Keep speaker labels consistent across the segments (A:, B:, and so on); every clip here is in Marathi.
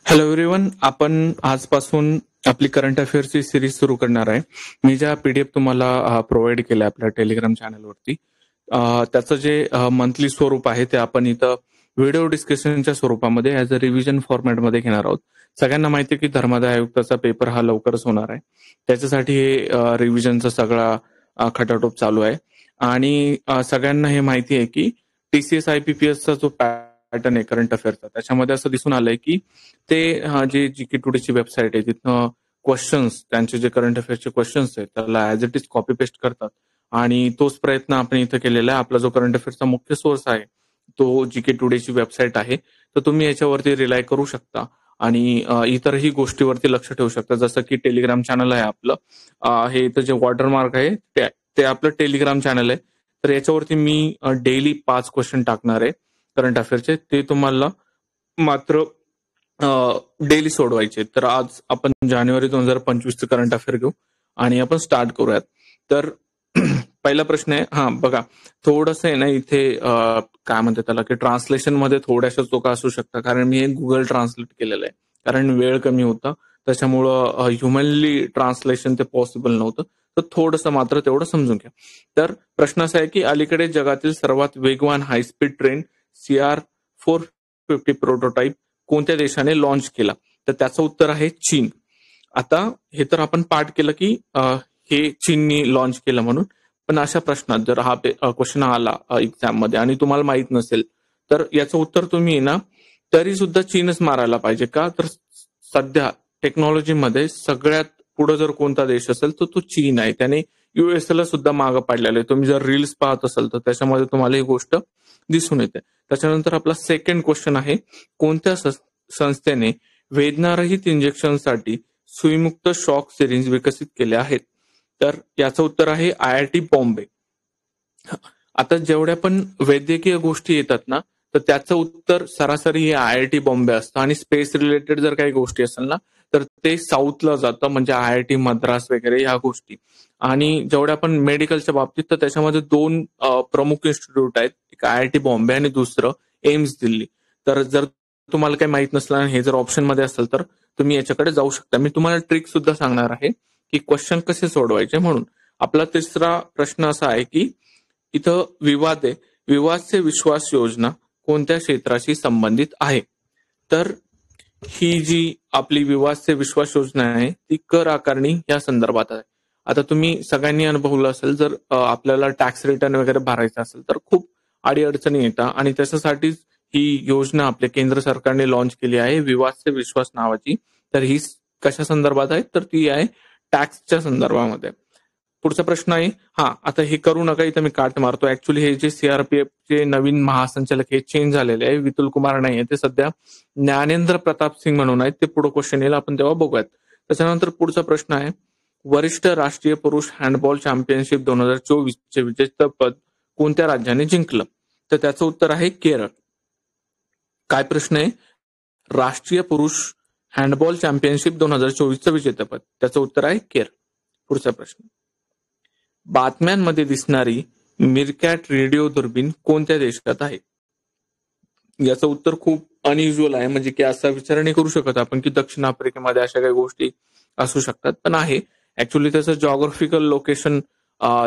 A: हॅलो एव्हरीवन, आपण आजपासून आपली करंट अफेअर्सची सिरीज सुरू करणार आहे. मी ज्या पीडीएफ तुम्हाला प्रोव्हाइड केल्या आपल्या टेलिग्राम चॅनलवरती, त्याचं जे मंथली स्वरूप आहे ते आपण इथं व्हिडिओ डिस्कशनच्या स्वरूपामध्ये ॲज अ रिव्हिजन फॉर्मॅटमध्ये घेणार आहोत. सगळ्यांना माहिती आहे की धर्मादाय आयुक्ताचा पेपर हा लवकरच होणार आहे. त्याच्यासाठी हे रिव्हिजनचा सगळा खटाटोप चालू आहे आणि सगळ्यांना हे माहिती आहे की टीसीएस आयपीपीएसचा जो पॅटर्न आहे करंट अफेअरचा, त्याच्यामध्ये असं दिसून आलंय की ते जे जीके टुडेची वेबसाईट आहे तिथनं क्वेश्चन्स, त्यांचे जे करंट अफेअर्सचे क्वेश्चन्स आहेत त्याला as it is copy paste करतात आणि तोच प्रयत्न आपण इथं केलेला आहे. आपला जो करंट अफेअर्सचा मुख्य सोर्स आहे तो जीके टुडेची वेबसाईट आहे, तर तुम्ही याच्यावरती रिलाय करू शकता आणि इतरही गोष्टीवरती लक्ष ठेवू शकता. जसं की टेलिग्राम चॅनल आहे आपलं, हे इथं जे वॉटरमार्क आहे ते आपलं टेलिग्राम चॅनल आहे. तर याच्यावरती मी डेली 5 क्वेश्चन टाकणार आहे करंट अफेअरचे. ते तुम्हाला मात्र डेली सोडवायचे. तर आज आपण जानेवारी 2025 करंट अफेअर घेऊ आणि आपण स्टार्ट करूयात. तर पहिला प्रश्न आहे, बघा, थोडंसं आहे ना इथे काय म्हणतात त्याला की ट्रान्सलेशन मध्ये थोड्याशा चुका असू शकतात, कारण मी एक गुगल ट्रान्सलेट केलेलं आहे. कारण वेळ कमी होता त्याच्यामुळं ह्युमनली ट्रान्सलेशन ते पॉसिबल नव्हतं. तर थोडंसं मात्र तेवढं समजून घ्या. तर प्रश्न असा आहे की अलीकडे जगातील सर्वात वेगवान हायस्पीड ट्रेन CR450 प्रोटोटाईप कोणत्या देशाने लॉन्च केला? तर त्याचं उत्तर आहे चीन. आता हे तर आपण पाठ केलं की हे चीननी लॉन्च केलं म्हणून, पण अशा प्रश्नात जर हा क्वेश्चन आला एक्झाम मध्ये आणि तुम्हाला माहित नसेल तर याचं उत्तर तुम्ही ना तरी सुद्धा चीनच मारायला पाहिजे. का तर सध्या टेक्नॉलॉजीमध्ये सगळ्यात पुढे जर कोणता देश असेल तर तो चीन आहे. त्याने ला सुद्धा मागं पाडलेलं आहे. तुम्ही जर रील्स पाहत असाल तर त्याच्यामध्ये तुम्हाला ही गोष्ट दिसून येते. त्याच्यानंतर आपला सेकंड क्वेश्चन आहे, कोणत्या संस्थेने वेदनारहित इंजेक्शनसाठी सुईमुक्त शॉक सिरिंज विकसित केले आहेत? तर याचं उत्तर आहे IIT बॉम्बे. आता जेवढ्या पण वैद्यकीय गोष्टी येतात ना, तर त्याचं उत्तर सरासरी हे IIT बॉम्बे असतं आणि स्पेस रिलेटेड जर काही गोष्टी असेल ना तर ते साऊथला जातं, म्हणजे IIT मद्रास वगैरे ह्या गोष्टी. आणि जेवढ्या पण मेडिकलच्या बाबतीत तर त्याच्यामध्ये 2 प्रमुख इन्स्टिट्यूट आहेत, एक IIT बॉम्बे आणि दुसरं एम्स दिल्ली. तर जर तुम्हाला काही माहित नसलं आणि हे जर ऑप्शन मध्ये असेल तर तुम्ही याच्याकडे जाऊ शकता. मी तुम्हाला ट्रिक सुद्धा सांगणार आहे की क्वेश्चन कसे सोडवायचे म्हणून. आपला तिसरा प्रश्न असा आहे की इथं विवाद आहे, विवाद से विश्वास योजना कोणत्या क्षेत्राशी संबंधित आहे? तर ही जी आपली विवाद से विश्वास योजना आहे ती कर आकारणी या संदर्भात आहे. आता तुम्ही सगळ्यांनी अनुभवलं असेल, जर आपल्याला टॅक्स रिटर्न वगैरे भरायचा असेल तर खूप अडीअडचणी येतात आणि त्याच्यासाठीच ही योजना आपल्या केंद्र सरकारने लॉन्च केली आहे, विवाद से विश्वास नावाची. तर ही कशा संदर्भात आहे? तर ती आहे टॅक्सच्या संदर्भामध्ये. पुढचा प्रश्न आहे, आता हे करू नका, इथं मी काट मारतो. ऍक्च्युली हे जे सीआरपीएफचे नवीन महासंचालक हे चेंज झालेले आहे, वितुल कुमार नाही आहे ते सध्या, ज्ञानेंद्र प्रताप सिंग म्हणून आहेत. ते पुढे क्वेश्चन येईल, आपण तेव्हा बघूयात. त्याच्यानंतर पुढचा प्रश्न आहे, वरिष्ठ राष्ट्रीय पुरुष हँडबॉल चॅम्पियनशिप 2024 चे विजेतेपद कोणत्या राज्याने जिंकलं? तर त्याचं उत्तर आहे केरळ. काय प्रश्न आहे? राष्ट्रीय पुरुष हँडबॉल चॅम्पियनशिप 2024चं विजेतेपद, त्याचं उत्तर आहे केरळ. पुढचा प्रश्न, बातम्यांमध्ये दिसणारी मिरकॅट रेडिओ दुर्बीण कोणत्या देशात आहे? याचं उत्तर खूप अनयुज्युअल आहे, म्हणजे की असा विचार नाही करू शकत आपण की दक्षिण आफ्रिकेमध्ये अशा काही गोष्टी असू शकतात, पण आहे. ऍक्च्युली त्याचं जॉग्राफिकल लोकेशन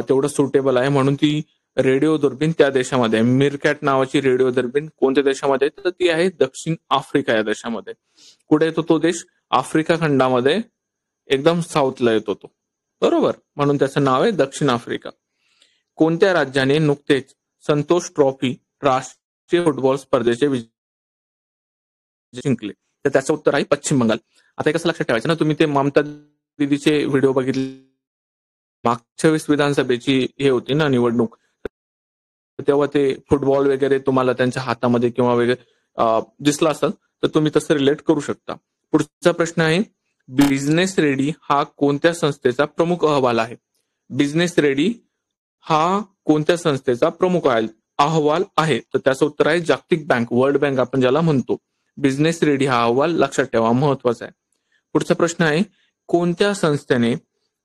A: तेवढं सुटेबल आहे, म्हणून ती रेडिओ दुर्बीण त्या देशामध्ये आहे. मिरकॅट नावाची रेडिओ दुर्बीण कोणत्या देशामध्ये? तर ती आहे दक्षिण आफ्रिका या देशामध्ये. कुठे येतो तो देश? आफ्रिका खंडामध्ये एकदम साऊथला येतो तो, बरोबर, म्हणून त्याचं नाव आहे दक्षिण आफ्रिका. कोणत्या राज्याने नुकतेच संतोष ट्रॉफी राष्ट्रीय फुटबॉल स्पर्धेचे जिंकले? तर त्याचं उत्तर आहे पश्चिम बंगाल. आता कसं लक्षात ठेवायचं ना, तुम्ही ते ममता दीदीचे व्हिडिओ बघितले, मागच्या वेळेस विधानसभेची हे होती ना निवडणूक, तेव्हा ते फुटबॉल वगैरे तुम्हाला त्यांच्या हातामध्ये किंवा वगैरे दिसला असेल तर तुम्ही तसं रिलेट करू शकता. पुढचा प्रश्न आहे, बिझनेस रेडी हा कोणत्या संस्थेचा प्रमुख अहवाल आहे? बिझनेस रेडी हा कोणत्या संस्थेचा प्रमुख अहवाल आहे? तर त्याचं उत्तर आहे जागतिक बँक, वर्ल्ड बँक आपण ज्याला म्हणतो. बिझनेस रेडी हा अहवाल लक्षात ठेवा, महत्वाचा आहे. पुढचा प्रश्न आहे, कोणत्या संस्थेने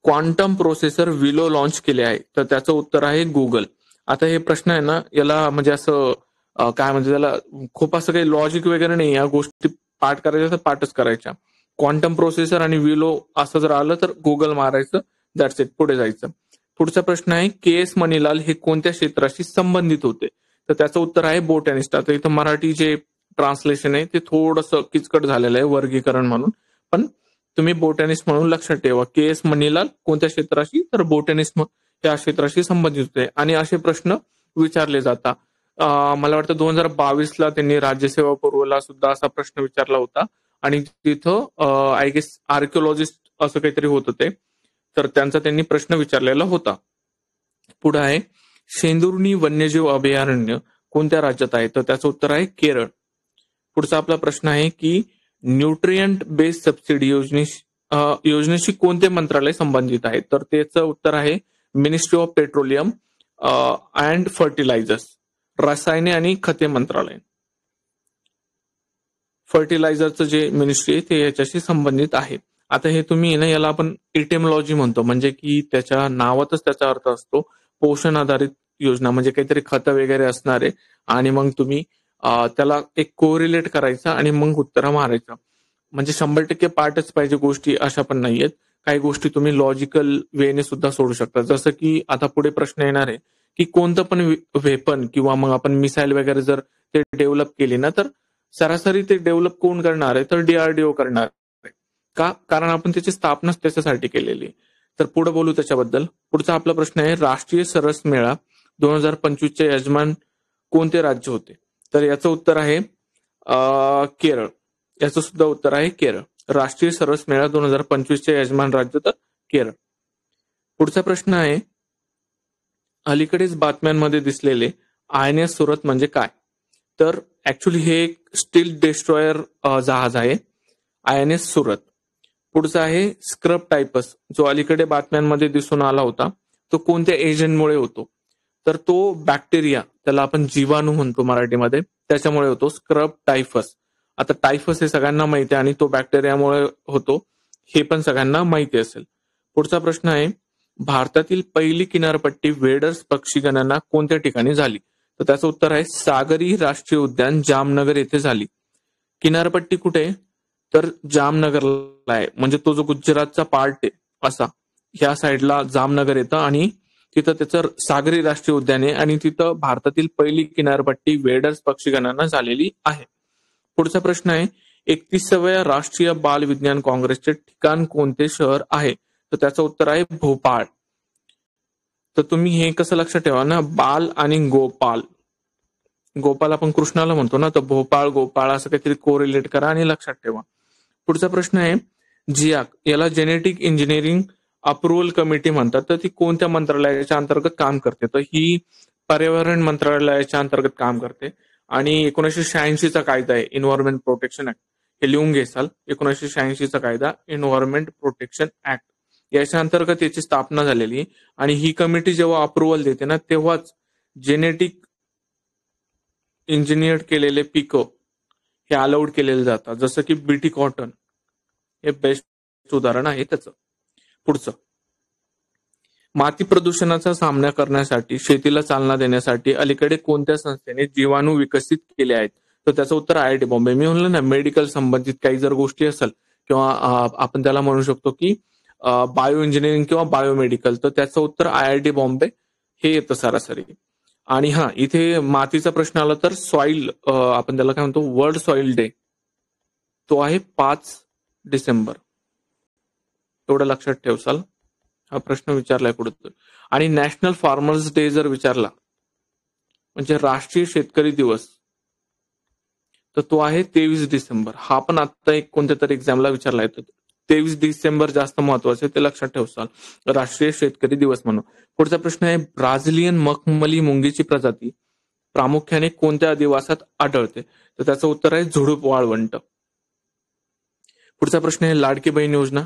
A: क्वांटम प्रोसेसर विलो लॉन्च केले आहे? तर त्याचं उत्तर आहे गुगल. आता हे प्रश्न आहे ना, याला म्हणजे असं काय म्हणजे त्याला खूप असं काही लॉजिक वगैरे नाही, या गोष्टी पाठ करायच्या तर पाठच करायच्या. क्वांटम प्रोसेसर आणि विलो असं जर आलं तर गुगल मारायचं, दॅट्स इट, पुढे जायचं. पुढचा प्रश्न आहे के एस मणिलाल हे कोणत्या क्षेत्राशी संबंधित होते? तर त्याचं उत्तर आहे बोटॅनिस्ट. आता इथं मराठी जे ट्रान्सलेशन आहे ते थोडंसं किचकट झालेलं आहे वर्गीकरण म्हणून, पण तुम्ही बोटॅनिस्ट म्हणून लक्षात ठेवा. के एस मणिलाल कोणत्या क्षेत्राशी? तर बोटॅनिस्ट या क्षेत्राशी संबंधित होते. आणि असे प्रश्न विचारले जातात. मला वाटतं 2022ला त्यांनी राज्यसेवा पुरवला सुद्धा असा प्रश्न विचारला होता. आणि तिथं आय गेस आर्किओलॉजिस्ट असं काहीतरी होतं ते, तर त्यांचा त्यांनी प्रश्न विचारलेला होता. पुढे आहे शेंदुर्णी वन्यजीव अभयारण्य कोणत्या राज्यात आहे? तर त्याचं उत्तर आहे केरळ. पुढचा आपला प्रश्न आहे की न्यूट्रिएंट बेस्ड सबसिडी योजनेशी कोणते मंत्रालय संबंधित आहे? तर त्याचं उत्तर आहे ministry of petroleum and fertilisers, रसायने आणि खते मंत्रालय. फर्टिलायझरचं जे मिनिस्ट्री आहे ते याच्याशी संबंधित आहे. आता हे तुम्ही ना याला आपण इटेमॉलॉजी म्हणतो, म्हणजे की त्याच्या नावातच त्याचा अर्थ असतो पोषण आधारित योजना, म्हणजे काहीतरी खतं वगैरे असणार आहे आणि मग तुम्ही त्याला एक कोरिलेट करायचा आणि मग उत्तर मारायचं. म्हणजे 100% पार्टच पाहिजे गोष्टी अशा पण नाहीयेत. काही गोष्टी तुम्ही लॉजिकल वेने सुद्धा सोडू शकता. जसं की आता पुढे प्रश्न येणार आहे की कोणतं पण वेपन किंवा मग आपण मिसाईल वगैरे जर ते डेव्हलप केली ना, तर सरासरी ते डेव्हलप कोण करणार आहे? तर DRDO करणार आहे. का? कारण आपण त्याची स्थापनाच त्याच्यासाठी केलेली. तर पुढे बोलू त्याच्याबद्दल. पुढचा आपला प्रश्न आहे राष्ट्रीय सरस मेळा 2025चे यजमान कोणते राज्य होते? तर याचं उत्तर आहे केरळ. याचं सुद्धा उत्तर आहे केरळ. राष्ट्रीय सरस मेळा 2025चे यजमान राज्य तर केरळ. पुढचा प्रश्न आहे अलीकडेच बातम्यांमध्ये दिसलेले INS सुरत म्हणजे काय? तर ऍक्च्युली हे एक स्टील डिस्ट्रॉयर जहाज आहे INS सुरत. पुढचा आहे स्क्रब टायपस, जो अलीकडे बातम्यांमध्ये दिसून आला होता, तो कोणत्या एजंटमुळे होतो? तर तो बॅक्टेरिया, त्याला आपण जीवाणू म्हणतो मराठीमध्ये, त्याच्यामुळे होतो स्क्रब टायफस. आता टायफस हे सगळ्यांना माहिती आहे आणि तो बॅक्टेरियामुळे होतो हे पण सगळ्यांना माहिती असेल. पुढचा प्रश्न आहे भारतातील पहिली किनारपट्टी वेडर्स पक्षी गणना कोणत्या ठिकाणी झाली? तर त्याचं उत्तर आहे सागरी राष्ट्रीय उद्यान जामनगर येथे झाली. किनारपट्टी कुठे? तर जामनगरला आहे. म्हणजे तो जो गुजरातचा पार्ट आहे असा, ह्या साईडला जामनगर येतं आणि तिथं त्याचं सागरी राष्ट्रीय उद्यान आहे आणि तिथं भारतातील पहिली किनारपट्टी वेडर्स पक्षी गणना झालेली आहे. पुढचा प्रश्न आहे 31व्या राष्ट्रीय बाल विज्ञान काँग्रेसचे ठिकाण कोणते शहर आहे? तर त्याचं उत्तर आहे भोपाळ. तर तुम्ही हे कसं लक्षात ठेवा ना, बाल आणि गोपाल, गोपाल आपण कृष्णाला म्हणतो ना, तर भोपाळ गोपाळ असं काहीतरी कोरिलेट करा आणि लक्षात ठेवा. पुढचा प्रश्न आहे जियाक, याला जेनेटिक इंजिनिअरिंग अप्रुव्हल कमिटी म्हणतात, तर ती कोणत्या मंत्रालयाच्या अंतर्गत काम करते? तर ही पर्यावरण मंत्रालयाच्या अंतर्गत काम करते आणि 1986चा कायदा आहे एन्व्हायरमेंट प्रोटेक्शन ऍक्ट, हे लिहून घेसाल. 1986चा कायदा एन्व्हायरमेंट प्रोटेक्शन ऍक्ट, याच्या अंतर्गत याची स्थापना झालेली. आणि ही कमिटी जेव्हा अप्रुव्हल देते ना, तेव्हाच जेनेटिक इंजिनिअर्ड केलेले पिकं हे अलाउड केलेले जातात, जसं की बीटी कॉटन हे बेस्ट उदाहरण आहे त्याचं. पुढचं, माती प्रदूषणाचा सामना करण्यासाठी शेतीला चालना देण्यासाठी अलीकडे कोणत्या संस्थेने जीवाणू विकसित केले आहेत? तर त्याचं उत्तर IIT बॉम्बे. मी म्हणलं ना, मेडिकल संबंधित काही जर गोष्टी असेल किंवा आपण त्याला म्हणू शकतो की बायो इंजिनिअरिंग किंवा बायोमेडिकल, तर त्याचं उत्तर IIT बॉम्बे हे येतं सरासरी. आणि हा, इथे मातीचा प्रश्न आला तर सॉइल, आपण त्याला काय म्हणतो, वर्ल्ड सॉइल डे, तो आहे 5 डिसेंबर. एवढं लक्षात ठेवसाल. हा प्रश्न विचारलाय कुठं. आणि नॅशनल फार्मर्स डे जर विचारला, म्हणजे राष्ट्रीय शेतकरी दिवस, तर तो आहे 23 डिसेंबर. हा पण आता एक कोणत्या तरी एक्झामला विचारला येतो. 23 डिसेंबर जास्त महत्वाचे, ते लक्षात ठेवसाल, राष्ट्रीय शेतकरी दिवस म्हणून. पुढचा प्रश्न आहे ब्राझिलियन मखमली मुंगीची प्रजाती प्रामुख्याने कोणत्या अधिवासात आढळते? तर त्याचं उत्तर आहे झुडूप वाळवंट. पुढचा प्रश्न आहे लाडकी बहीण योजना,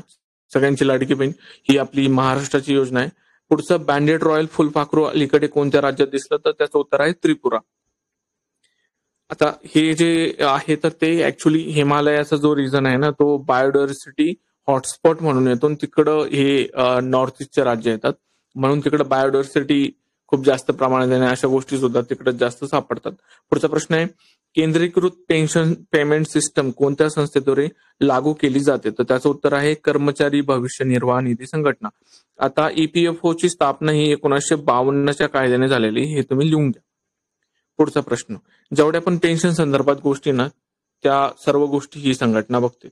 A: सगळ्यांची लाडकी बहीण, ही आपली महाराष्ट्राची योजना आहे. पुढचं बँडेड रॉयल फुलपाखरू अलीकडे कोणत्या राज्यात दिसलं? तर त्याचं उत्तर आहे त्रिपुरा. आता हे जे आहे तर ते ऍक्च्युली हिमालयाचा जो रिजन आहे ना, तो बायोडायव्हर्सिटी हॉटस्पॉट म्हणून येतो. तिकडं हे नॉर्थ ईस्टचे राज्य येतात, म्हणून तिकडं बायोडायव्हर्सिटी खूप जास्त प्रमाणात आहे. अशा गोष्टी सुद्धा तिकडे जास्त सापडतात. पुढचा प्रश्न आहे केंद्रीकृत पेन्शन पेमेंट सिस्टम कोणत्या संस्थेद्वारे लागू केली जाते? तर त्याचं उत्तर आहे कर्मचारी भविष्य निर्वाह निधी संघटना. आता EPFO ची स्थापना ही 1952च्या कायद्याने झालेली, हे तुम्ही लिहून घ्या. पुढचा प्रश्न, जेवढ्या पण पेन्शन संदर्भात गोष्टी ना त्या सर्व गोष्टी ही संघटना बघते.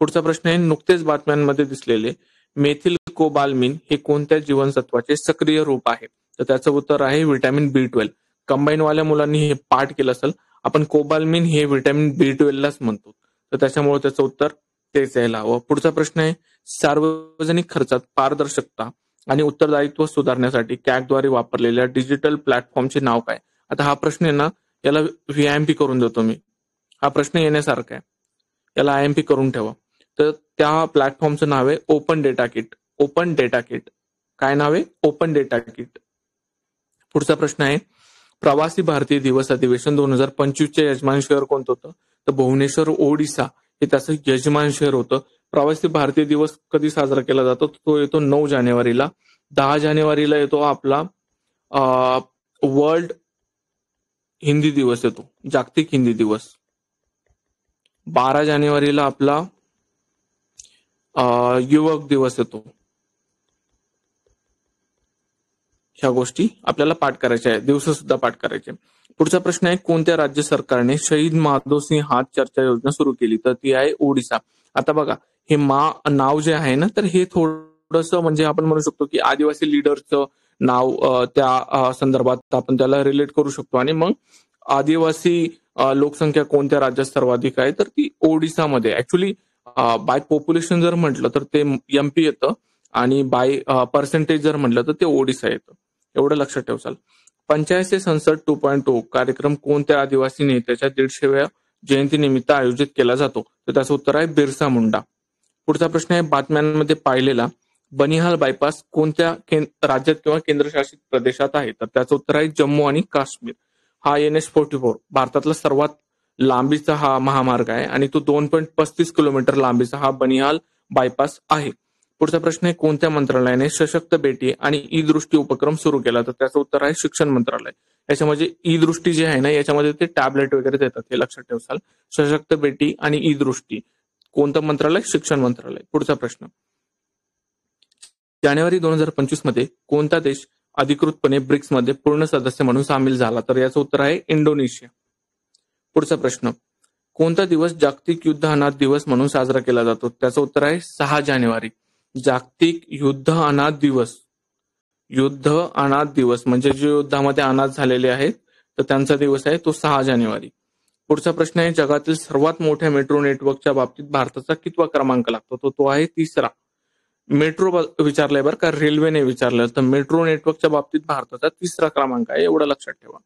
A: पुढचा प्रश्न आहे, नुकतेच बातम्यांमध्ये दिसलेले मेथिल कोबाल्मिन हे कोणत्या जीवनसत्वाचे सक्रिय रूप आहे? तर त्याचं उत्तर आहे व्हिटॅमिन B12. कंबाईन वाल्या मुलांनी हे पाठ केलं असेल. आपण कोबाल्मिन हे व्हिटॅमिन B12 लाच म्हणतो, तर त्याच्यामुळे त्याचं उत्तर तेच यायला हवं. पुढचा प्रश्न आहे, सार्वजनिक खर्चात पारदर्शकता आणि उत्तरदायित्व सुधारण्यासाठी कॅगद्वारे वापरलेल्या डिजिटल प्लॅटफॉर्मचे नाव काय? आता हा प्रश्न आहे ना, याला VIMP करून देतो मी. हा प्रश्न येण्यासारखा आहे, याला IMP करून ठेवा. तर त्या प्लॅटफॉर्मचं नाव आहे open data kit. Open data kit. काय नाव आहे? Open data kit. पुढचा प्रश्न आहे, प्रवासी भारतीय दिवस अधिवेशन 2025चे यजमान शहर कोणतं होतं? तर भुवनेश्वर ओडिसा हे त्याचं यजमान शहर होतं. प्रवासी भारतीय दिवस कधी साजरा केला जातो? तो येतो 9 जानेवारीला. 10 जानेवारीला येतो आपला वर्ल्ड हिंदी दिवस येतो, जागतिक हिंदी दिवस. 12 जानेवारीला आपला युवक दिवस येतो. ह्या गोष्टी आपल्याला पाठ करायच्या आहेत, दिवस सुद्धा पाठ करायचे. पुढचा प्रश्न आहे, कोणत्या राज्य सरकारने शहीद माधवसिंह हात चर्चा योजना सुरू केली? तर ती आहे ओडिसा. आता बघा, हे नाव जे आहे ना, तर हे थोडंसं म्हणजे आपण म्हणू शकतो की आदिवासी लिडरचं नाव त्या संदर्भात आपण त्याला रिलेट करू शकतो. आणि मग आदिवासी लोकसंख्या कोणत्या राज्यात सर्वाधिक आहे? तर ती ओडिसामध्ये. ऍक्च्युली बाय पॉप्युलेशन जर म्हटलं तर ते MP येतं, आणि बाय पर्सेंटेज जर म्हटलं तर ते ओडिसा येतं. एवढं लक्षात ठेवसाल. पंचायत से संसद 2.0 कार्यक्रम कोणत्या आदिवासी नेत्याच्या 150व्या जयंतीनिमित्त आयोजित केला जातो? तर त्याचं उत्तर आहे बिरसा मुंडा. पुढचा प्रश्न आहे, बातम्यांमध्ये पाहिलेला बनिहाल बायपास कोणत्या राज्यात किंवा केंद्रशासित प्रदेशात आहे? तर त्याचं उत्तर आहे जम्मू आणि काश्मीर. हा NH44 भारतातला सर्वात लांबीचा हा महामार्ग आहे, आणि तो 2.35 किलोमीटर लांबीचा हा बनिहाल बायपास आहे. पुढचा प्रश्न आहे, कोणत्या मंत्रालयाने सशक्त बेटी आणि ई-दृष्टी उपक्रम सुरू केला? तर त्याचं उत्तर आहे शिक्षण मंत्रालय. याच्यामध्ये ई-दृष्टी जे आहे ना, याच्यामध्ये ते टॅबलेट वगैरे देतात, हे लक्षात ठेवसाल. सशक्त बेटी आणि ई-दृष्टी कोणतं मंत्रालय? शिक्षण मंत्रालय. पुढचा प्रश्न, जानेवारी 2025 मध्ये कोणता देश अधिकृतपणे ब्रिक्समध्ये पूर्ण सदस्य म्हणून सामील झाला? तर याचं उत्तर आहे इंडोनेशिया. पुढचा प्रश्न, कोणता दिवस जागतिक युद्ध अनाथ दिवस म्हणून साजरा केला जातो? त्याचं उत्तर आहे 6 जानेवारी. जागतिक युद्ध अनाथ दिवस. युद्ध अनाथ दिवस म्हणजे जे युद्धामध्ये अनाथ झालेले आहेत तर त्यांचा दिवस आहे तो 6 जानेवारी. पुढचा प्रश्न आहे, जगातील सर्वात मोठ्या मेट्रो नेटवर्कच्या बाबतीत भारताचा कितवा क्रमांक लागतो? तो आहे 3रा. मेट्रो विचारलंय बरं का, रेल्वेने विचारलं, तर मेट्रो नेटवर्कच्या बाबतीत भारताचा 3रा क्रमांक आहे, एवढं लक्षात ठेवा.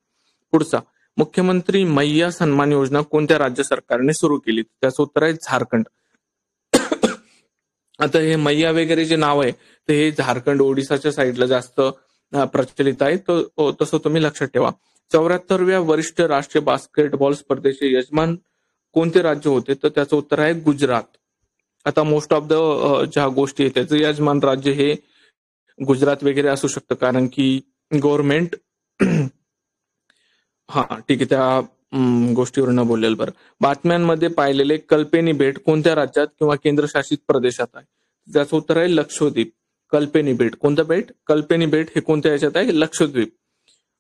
A: पुढचा, मुख्यमंत्री मैया सन्मान योजना कोणत्या राज्य सरकारने सुरू केली? त्याचं उत्तर आहे झारखंड. आता हे मैया वगैरे जे नाव आहे ते हे झारखंड ओडिसाच्या साईडला जास्त प्रचलित आहे, तसं तुम्ही लक्षात ठेवा. 74व्या वरिष्ठ राष्ट्रीय बास्केटबॉल स्पर्धेचे यजमान कोणते राज्य होते? तर त्याचं उत्तर आहे गुजरात. आता मोस्ट ऑफ द ज्या गोष्टी आहेत त्याचं यजमान राज्य हे गुजरात वगैरे असू शकतं, कारण की गव्हर्नमेंट हा ठीक आहे त्या गोष्टीवर न बोललेलं बरं. बातम्यांमध्ये पाहिलेले कल्पेनी बेट कोणत्या राज्यात किंवा केंद्रशासित प्रदेशात आहे? त्याचं उत्तर आहे लक्षद्वीप. कल्पेनी बेट. कोणतं बेट? कल्पेनी बेट हे कोणत्या याच्यात आहे? लक्षद्वीप.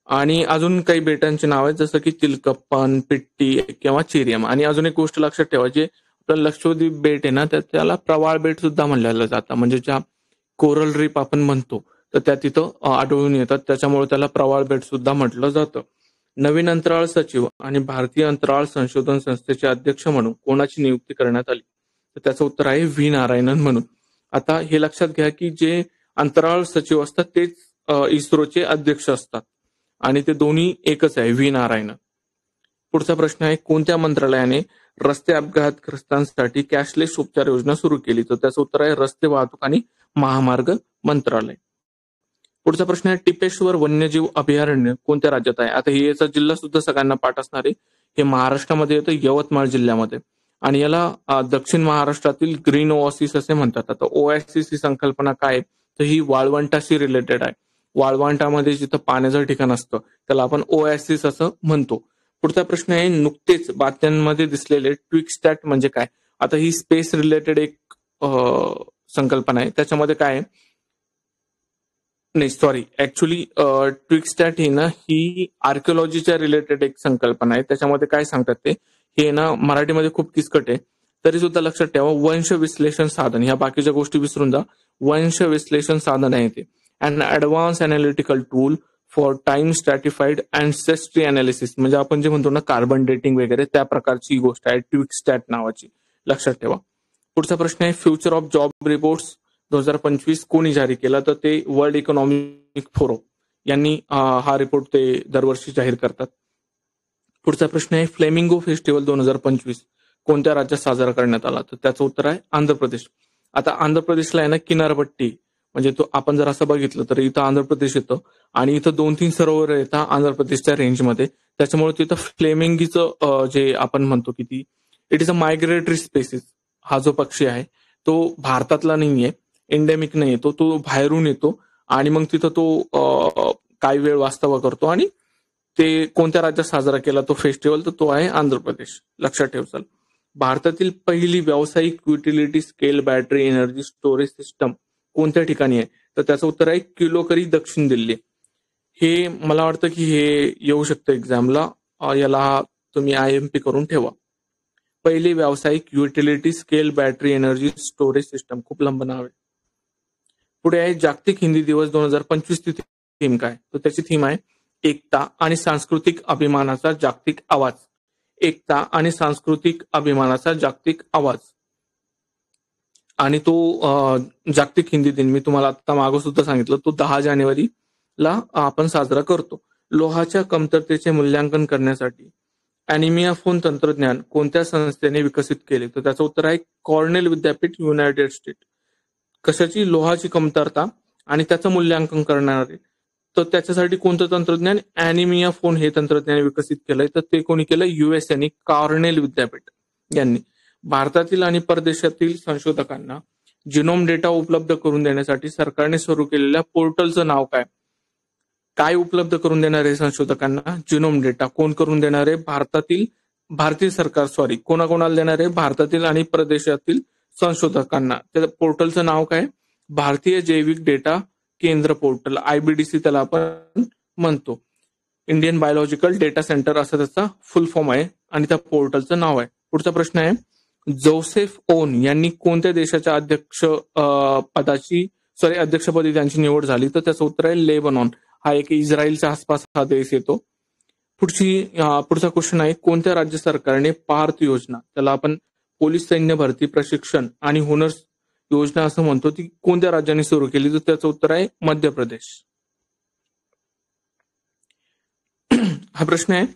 A: आणि अजून काही बेटांची नाव आहेत जसं की तिलकप्पन, पिट्टी किंवा चिरियम. आणि अजून एक गोष्ट लक्षात ठेवा, जे आपलं लक्षद्वीप बेट आहे ना त्याला प्रवाळ बेट सुद्धा म्हणलं जातं, म्हणजे ज्या कोरल रीप आपण म्हणतो तर त्या तिथं आढळून येतात, त्याच्यामुळे त्याला प्रवाळ बेट सुद्धा म्हटलं जातं. नवीन अंतराळ सचिव आणि भारतीय अंतराळ संशोधन संस्थेचे अध्यक्ष म्हणून कोणाची नियुक्ती करण्यात आली? तर त्याचं उत्तर आहे व्ही नारायणन म्हणून. आता हे लक्षात घ्या की जे अंतराळ सचिव असतात तेच इस्रोचे अध्यक्ष असतात, आणि ते दोन्ही एकच आहे, व्ही नारायणन. पुढचा प्रश्न आहे, कोणत्या मंत्रालयाने रस्ते अपघातग्रस्तांसाठी कॅशलेस उपचार योजना सुरू केली? तर त्याचं उत्तर आहे रस्ते वाहतूक आणि महामार्ग मंत्रालय. पुढचा प्रश्न आहे, टिपेश्वर वन्यजीव अभयारण्य कोणत्या राज्यात आहे? आता हे याचा जिल्हा सुद्धा सगळ्यांना पाठ असणार आहे. हे महाराष्ट्रामध्ये येतं, यवतमाळ जिल्ह्यामध्ये, आणि याला दक्षिण महाराष्ट्रातील ग्रीन ओएसिस असे म्हणतात. आता ओएसिस ही संकल्पना काय? तर ही वाळवंटाशी रिलेटेड आहे. वाळवंटामध्ये जिथं पाण्याचं ठिकाण असतं त्याला आपण ओएसिस असं म्हणतो. पुढचा प्रश्न आहे, नुकतेच बातम्यांमध्ये दिसलेले ट्विकस्टॅट म्हणजे काय? आता ही स्पेस रिलेटेड एक संकल्पना आहे. त्याच्यामध्ये काय आहे, नाही सॉरी, ऍक्च्युली ट्विकस्टॅट ही आर्किओलॉजीच्या रिलेटेड एक संकल्पना आहे. त्याच्यामध्ये काय सांगतात ते, हे ना मराठीमध्ये खूप किचकट आहे, तरी सुद्धा लक्षात ठेवा. वंश विश्लेषण साधन, ह्या बाकीच्या गोष्टी विसरून जा. वंश विश्लेषण साधन आहे ते, and advance analytical tool for time stratified ancestry analysis, म्हणजे आपण जे म्हणतो ना कार्बन डेटिंग वगैरे, त्या प्रकारची ही गोष्ट आहे ट्विकस्टॅट नावाची, लक्षात ठेवा. पुढचा प्रश्न आहे, फ्युचर ऑफ जॉब रिपोर्ट्स 2025 कोणी जारी केला? तर ते वर्ल्ड इकॉनॉमिक फोरम यांनी हा रिपोर्ट ते दरवर्षी जाहीर करतात. पुढचा प्रश्न आहे, फ्लेमिंगो फेस्टिवल 2025 कोणत्या राज्यात साजरा करण्यात आला? तर त्याचं उत्तर आहे आंध्र प्रदेश. आता आंध्र प्रदेशला आहे ना किनारपट्टी, म्हणजे तो आपण जर असं बघितलं तर इथं आंध्र प्रदेश येतं आणि इथं 2-3 सरोवर येतात आंध्र प्रदेशच्या रेंजमध्ये. त्याच्यामुळे तिथं फ्लेमिंगीचं जे आपण म्हणतो की ती it is a migratory species, हा जो पक्षी आहे तो भारतातला नाहीये, एंडेमिक नाही येतो, तो बाहेरून येतो आणि मग तिथं तो काही वेळ वास्तव्य करतो. आणि ते कोणत्या राज्यात साजरा केला तो फेस्टिवल? तर तो आहे आंध्र प्रदेश, लक्षात ठेव. चल, भारतातील पहिली व्यावसायिक utility scale battery energy storage system कोणत्या ठिकाणी आहे? तर त्याचं उत्तर आहे किलोकरी, दक्षिण दिल्ली. हे मला वाटतं की हे येऊ शकतं एक्झामला, याला तुम्ही IMP करून ठेवा. पहिली व्यावसायिक utility scale battery energy storage system, खूप लंब नाव आहे. पुढे आहे जागतिक हिंदी दिवस 2025 ची थीम काय? तर त्याची थीम आहे एकता आणि सांस्कृतिक अभिमानाचा जागतिक आवाज. एकता आणि सांस्कृतिक अभिमानाचा जागतिक आवाज. आणि तो जागतिक हिंदी दिन मी तुम्हाला आता मागं सुद्धा सांगितलं, तो 10 जानेवारीला आपण साजरा करतो. लोहाच्या कमतरतेचे मूल्यांकन करण्यासाठी अॅनिमिया फोन तंत्रज्ञान कोणत्या संस्थेने विकसित केले? तर त्याचं उत्तर आहे कॉर्नेल विद्यापीठ, युनायटेड स्टेट. कशाची? लोहाची कमतरता आणि त्याचं मूल्यांकन करणारे. तर त्याच्यासाठी कोणतं तंत्रज्ञान? अॅनिमिया फोन हे तंत्रज्ञान विकसित केलंय. तर ते कोणी केलं? USA, कॉर्नेल विद्यापीठ यांनी. भारतातील आणि परदेशातील संशोधकांना जिनोम डेटा उपलब्ध करून देण्यासाठी सरकारने सुरू केलेल्या पोर्टलचं नाव काय? काय उपलब्ध करून देणार आहे संशोधकांना? Genome data. कोण करून देणार आहे? भारतीय सरकार, सॉरी, कोणाकोणाला देणार आहे? भारतातील आणि परदेशातील संशोधकांना. त्या पोर्टलचं नाव काय? भारतीय जैविक डेटा केंद्र पोर्टल, IBDC त्याला आपण म्हणतो. इंडियन बायोलॉजिकल डेटा सेंटर असं त्याचा फुल फॉर्म आहे आणि त्या पोर्टलचं नाव आहे. पुढचा प्रश्न आहे, जोसेफ ओन यांनी कोणत्या देशाच्या अध्यक्षपदी त्यांची निवड झाली? तर त्याचं उत्तर आहे लेबनॉन. हा एक इस्रायलच्या आसपास हा देश येतो. पुढचा क्वेश्चन आहे, कोणत्या राज्य सरकारने पार्थ योजना, त्याला आपण पोलीस सैन्य भरती प्रशिक्षण आणि हुनर योजना असं म्हणतो, ती कोणत्या राज्याने सुरू केली? तर त्याचं उत्तर आहे मध्य प्रदेश. हा प्रश्न आहे,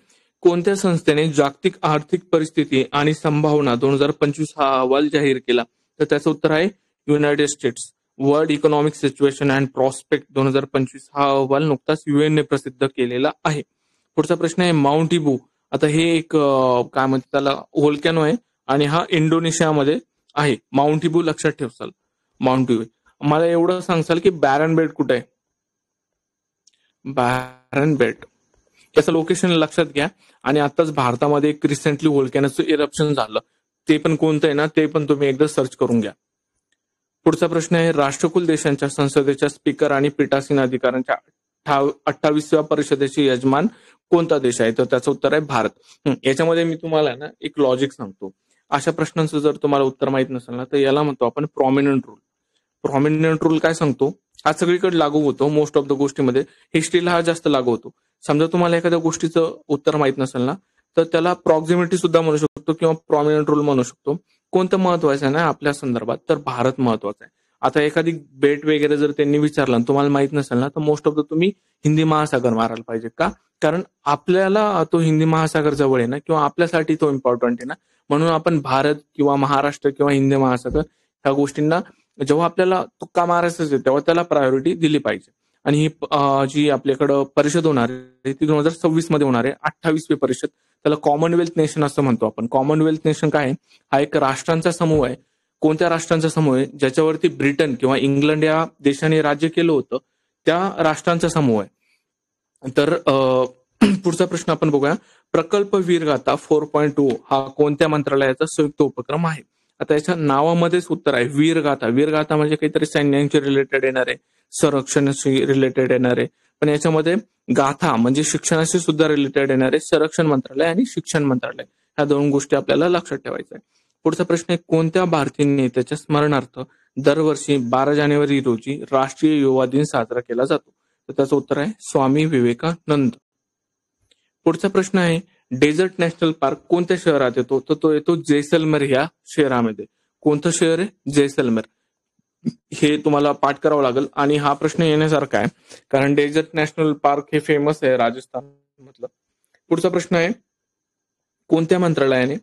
A: कोणत्या संस्थेने जागतिक आर्थिक परिस्थिती आणि संभावना 2025 हा अहवाल जाहीर केला? तर त्याचं उत्तर आहे United states. World economic situation and prospect 2025 हा अहवाल नुकताच UN ने प्रसिद्ध केलेला आहे. पुढचा प्रश्न आहे, माउंट इबू. आता हे एक काय म्हणतात त्याला, व्होल्कॅनो आहे आणि हा इंडोनेशियामध्ये आहे. माउंट इबू लक्षात ठेवसाल, माउंट इबू. मला एवढं सांगसाल की बॅरन बेट कुठे आहे? बॅरन बेट याचं लोकेशन लक्षात घ्या. आणि आताच भारतामध्ये एक रिसेंटली व्होल्कॅनोचं इरप्शन झालं, ते पण कोणतं आहे ना, ते पण तुम्ही एकदा सर्च करून घ्या. पुढचा प्रश्न आहे, राष्ट्रकुल देशांच्या संसदेच्या स्पीकर आणि पीठासीन अधिकाऱ्यांच्या 28व्या परिषदेचे यजमान कोणता देश आहे? तर त्याचं उत्तर आहे भारत. याच्यामध्ये मी तुम्हाला ना एक लॉजिक सांगतो. अशा प्रश्नांचं जर तुम्हाला उत्तर माहित नसेल ना, तर याला म्हणतो आपण प्रॉमिनंट रूल. प्रॉमिनंट रूल काय सांगतो? हा सगळीकडे लागू होतो मोस्ट ऑफ द गोष्टीमध्ये, हिस्ट्रीला हा जास्त लागू होतो. समजा तुम्हाला एखाद्या गोष्टीचं उत्तर माहित नसेल ना, तर त्याला प्रॉक्झिमिटी सुद्धा म्हणू शकतो किंवा प्रॉमिनंट रूल म्हणू शकतो. कोणतं महत्वाचं आहे ना आपल्या संदर्भात? तर भारत महत्वाचं आहे. आता एखादी बेट वगैरे जर त्यांनी विचारलं तुम्हाला माहित नसेल ना, तर मोस्ट ऑफ द तुम्ही हिंदी महासागर मारायला पाहिजे. का? कारण आपल्याला तो हिंदी महासागर जवळ आहे ना, किंवा आपल्यासाठी तो इम्पॉर्टंट आहे ना, म्हणून आपण भारत किंवा महाराष्ट्र किंवा हिंदी महासागर ह्या गोष्टींना जेव्हा आपल्याला तुक्का मारायचं असेल तेव्हा त्याला प्रायोरिटी दिली पाहिजे. आणि ही जी आपल्याकडं परिषद होणार आहे ती 2026 मध्ये होणार आहे, 28वी परिषद. त्याला कॉमनवेल्थ नेशन असं म्हणतो आपण. कॉमनवेल्थ नेशन काय आहे? हा एक राष्ट्रांचा समूह आहे. कोणत्या राष्ट्रांचा समूह आहे? ज्याच्यावरती ब्रिटन किंवा इंग्लंड या देशाने राज्य केलं होतं, त्या राष्ट्रांचा समूह आहे. तर पुढचा प्रश्न आपण बघूया. प्रकल्प वीरगाथा 4.2 हा कोणत्या मंत्रालयाचा संयुक्त उपक्रम आहे? आता याच्या नावामध्येच उत्तर आहे वीरगाथा. वीरगाथा म्हणजे काहीतरी सैन्यांशी रिलेटेड येणार आहे, संरक्षणाशी रिलेटेड येणार आहे. पण याच्यामध्ये गाथा म्हणजे शिक्षणाशी सुद्धा रिलेटेड येणार आहे. संरक्षण मंत्रालय आणि शिक्षण मंत्रालय ह्या दोन गोष्टी आपल्याला लक्षात ठेवायच्या आहे. पुढचा प्रश्न आहे, कोणत्या भारतीय नेत्याच्या स्मरणार्थ दरवर्षी 12 जानेवारी रोजी राष्ट्रीय युवा दिन साजरा केला जातो? तर त्याचं उत्तर आहे स्वामी विवेकानंद. पुढचा प्रश्न आहे, डेझर्ट नॅशनल पार्क कोणत्या शहरात येतो? तर तो येतो जैसलमेर या शहरामध्ये. कोणतं शहर आहे? जैसलमेर. हे तुम्हाला पाठ करावं लागेल आणि हा प्रश्न येण्यासारखा आहे कारण डेझर्ट नॅशनल पार्क हे फेमस आहे राजस्थान मधलं. पुढचा प्रश्न आहे, कोणत्या मंत्रालयाने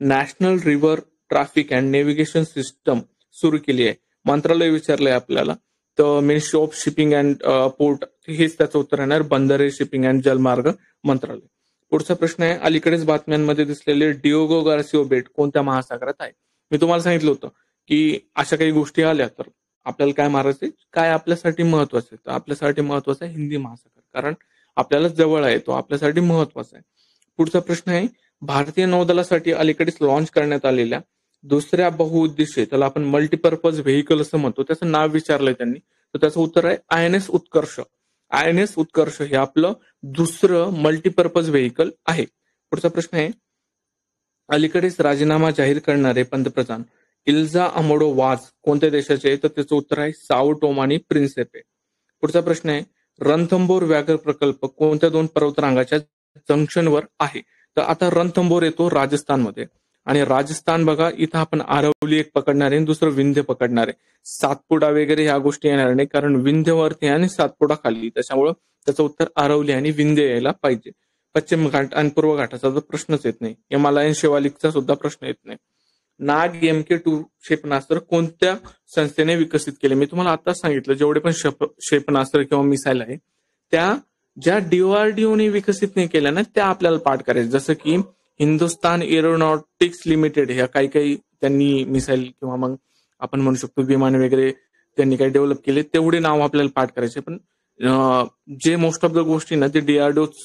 A: national river traffic and navigation system सुरू केली आहे? मंत्रालय विचारलंय आपल्याला. तर ministry of shipping and port हेच त्याचं उत्तर येणार, बंदरे, शिपिंग अँड जलमार्ग मंत्रालय. पुढचा प्रश्न आहे, अलीकडेच बातम्यांमध्ये दिसलेले डिओगो गार्सिया बेट कोणत्या महासागरात आहे? मी तुम्हाला सांगितलं होतं की अशा काही गोष्टी आल्या तर आपल्याला काय मारायचे, काय आपल्यासाठी महत्वाचं आहे? तर आपल्यासाठी महत्वाचं आहे हिंदी महासागर, कारण आपल्याला जवळ आहे, तो आपल्यासाठी महत्वाचा आहे. पुढचा प्रश्न आहे, भारतीय नौदलासाठी अलीकडेच लॉन्च करण्यात आलेल्या दुसऱ्या बहुउद्देशीय, त्याला आपण मल्टीपर्पज व्हेकल असं म्हणतो, त्याचं नाव विचारलंय त्यांनी. तर त्याचं उत्तर आहे INS उत्कर्ष. INS उत्कर्ष हे आपलं दुसरं मल्टीपर्पज व्हेकल आहे. पुढचा प्रश्न आहे, अलीकडेच राजीनामा जाहीर करणारे पंतप्रधान इल्झा अमोडो वाज कोणत्या देशाचे आहे? तर त्याचं उत्तर आहे साओ टोम आणि प्रिन्सिपे. पुढचा प्रश्न आहे, रणथंबोर व्याघ्र प्रकल्प कोणत्या दोन पर्वतरांगाच्या जंक्शनवर आहे? तर आता रणथंबोर येतो राजस्थानमध्ये आणि राजस्थान बघा, इथं आपण आरवली एक पकडणार आहे आणि दुसरं विंध्य पकडणार आहे. सातपुडा वगैरे ह्या गोष्टी येणार नाही कारण विंध्यवरती आणि सातपुडा खाली, त्याच्यामुळं त्याचं उत्तर आरवली आणि विंध्य यायला पाहिजे. पश्चिम घाट आणि पूर्व घाटाचा तर प्रश्नच येत नाही. हिमालयन शिवालिकचा सुद्धा प्रश्न येत नाही. नाग MK2 क्षेपणास्त्र कोणत्या संस्थेने विकसित केले? मी तुम्हाला आताच सांगितलं, जेवढे पण क्षेपणास्त्र किंवा मिसाईल आहे त्या ज्या DRDOने विकसित नाही केल्या ना त्या आपल्याला पाठ करायचं. जसं की हिंदुस्तान एरोनॉटिक्स लिमिटेड ह्या काही काही त्यांनी मिसाईल किंवा मग आपण म्हणू शकतो विमान वगैरे त्यांनी काही डेव्हलप केले, तेवढे नाव आपल्याला पाठ करायचे. पण जे मोस्ट ऑफ द गोष्टी ना ते DRDOच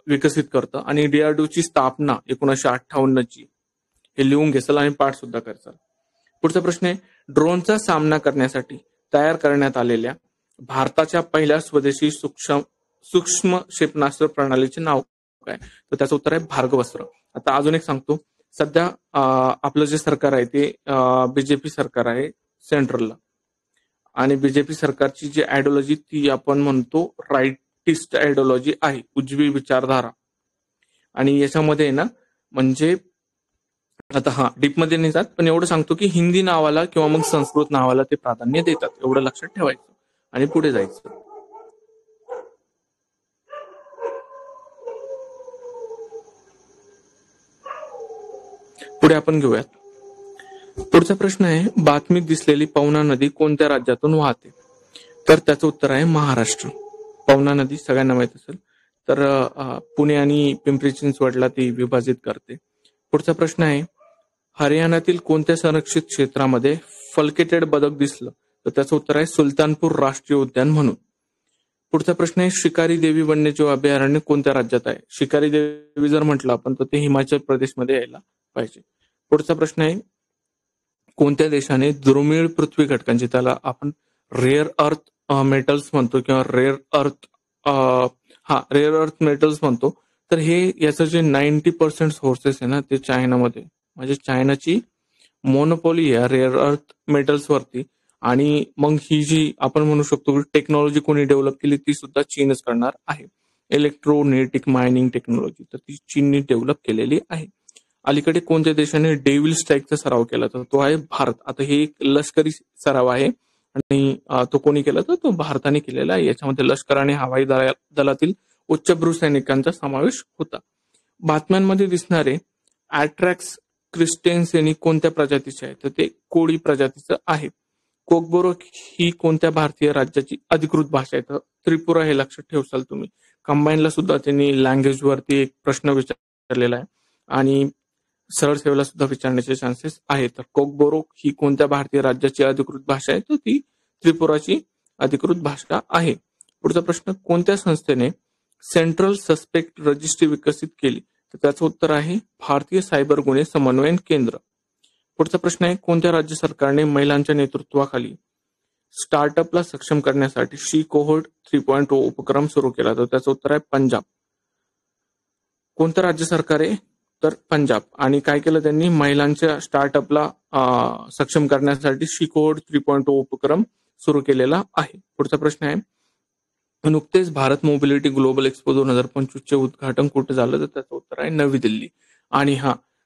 A: विकसित करतं आणि DRDOची स्थापना 1958 ची हे लिहून घेसाल आणि पाठ सुद्धा करसाल. पुढचा प्रश्न आहे, ड्रोनचा सामना करण्यासाठी तयार करण्यात आलेल्या भारताच्या पहिल्या स्वदेशी सूक्ष्म क्षेपणास्त्र प्रणालीचे नाव काय? तर त्याचं उत्तर आहे भार्गवस्त्र. आता अजून एक सांगतो, सध्या आपलं जे सरकार आहे ते BJP सरकार आहे सेंट्रलला आणि BJP सरकारची जी आयडिओलॉजी ती आपण म्हणतो राईटिस्ट आयडिओलॉजी आहे, उजवी विचारधारा. आणि याच्यामध्ये ना म्हणजे आता डीपमध्ये नाही जात, पण एवढं सांगतो की हिंदी नावाला किंवा मग संस्कृत नावाला ते प्राधान्य देतात, एवढं लक्षात ठेवायचं आणि पुढे जायचं. पुढे आपण घेऊयात. पुढचा प्रश्न आहे, बातमीत दिसलेली पवना नदी कोणत्या राज्यातून वाहते? तर त्याचं उत्तर आहे महाराष्ट्र. पवना नदी सगळ्यांना माहित असेल, तर पुणे आणि पिंपरी चिंचवडला ती विभाजित करते. पुढचा प्रश्न आहे, हरियाणातील कोणत्या संरक्षित क्षेत्रामध्ये फलकेटेड बदक दिसलं? तर त्याचं उत्तर आहे सुलतानपूर राष्ट्रीय उद्यान म्हणून. पुढचा प्रश्न आहे, शिकारी देवी वन्यजीव अभयारण्य कोणत्या राज्यात आहे? शिकारी देवी जर म्हटलं आपण तर ते हिमाचल प्रदेशमध्ये यायला पाहिजे. पुढचा प्रश्न आहे, कोणत्या देशाने दुर्मिळ पृथ्वी घटकांची, त्याला आपण रेअर अर्थ मेटल्स म्हणतो किंवा रेअर अर्थ मेटल्स म्हणतो, तर हे याचं जे 90% सोर्सेस आहे ना ते चायनामध्ये, म्हणजे चायनाची मोनोपॉली आहे रेअर अर्थ मेटल्स वरती. आणि मग ही जी आपण म्हणू शकतो टेक्नॉलॉजी कोणी डेव्हलप केली ती सुद्धा चीनच करणार आहे. इलेक्ट्रोनेटिक मायनिंग टेक्नॉलॉजी तर ती चीनने डेव्हलप केलेली आहे. अलीकडे कोणत्या देशाने डेव्हिल स्ट्राईकचा सराव केला? तर तो आहे भारत. आता हे एक लष्करी सराव आहे आणि तो कोणी केला? तर तो भारताने केलेला आहे. याच्यामध्ये लष्कर आणि हवाई दलातील उच्चभ्रू सैनिकांचा समावेश होता. बातम्यांमध्ये दिसणारे ॲट्रॅक्स क्रिस्टेन्सेनी कोणत्या प्रजातीचे आहे? तर ते कोळी प्रजातीचं आहे. कोकबोरो ही कोणत्या भारतीय राज्याची अधिकृत भाषा आहे? तर त्रिपुरा हे लक्षात ठेवसाल तुम्ही. कंबाईनला सुद्धा त्यांनी लँग्वेज वरती एक प्रश्न विचारलेला आहे आणि सरळ सेवेला सुद्धा विचारण्याचे चान्सेस आहेत. तर कोकबोरो ही कोणत्या भारतीय राज्याची अधिकृत भाषा आहे? तर ती त्रिपुराची अधिकृत भाषा आहे. पुढचा प्रश्न, कोणत्या संस्थेने सेंट्रल सस्पेक्ट रजिस्ट्री विकसित केली? तर त्याचं उत्तर आहे भारतीय सायबर गुन्हे समन्वयन केंद्र. पुढचा प्रश्न आहे, कोणत्या राज्य सरकारने महिलांच्या नेतृत्वाखाली स्टार्टअपला सक्षम करण्यासाठी शी कोहोर्ट 3.0 उपक्रम सुरू केला? तर त्याचं उत्तर आहे पंजाब. कोणतं राज्य सरकार आहे? तर पंजाब. आणि काय केलं त्यांनी? महिलांच्या स्टार्टअपला सक्षम करण्यासाठी शी कोहोर्ट 3.0 उपक्रम सुरू केलेला आहे. पुढचा प्रश्न आहे, नुकतेच भारत मोबिलिटी ग्लोबल एक्सपो 2025 चे उद्घाटन कुठे झालं? तर त्याचं उत्तर आहे नवी दिल्ली. आणि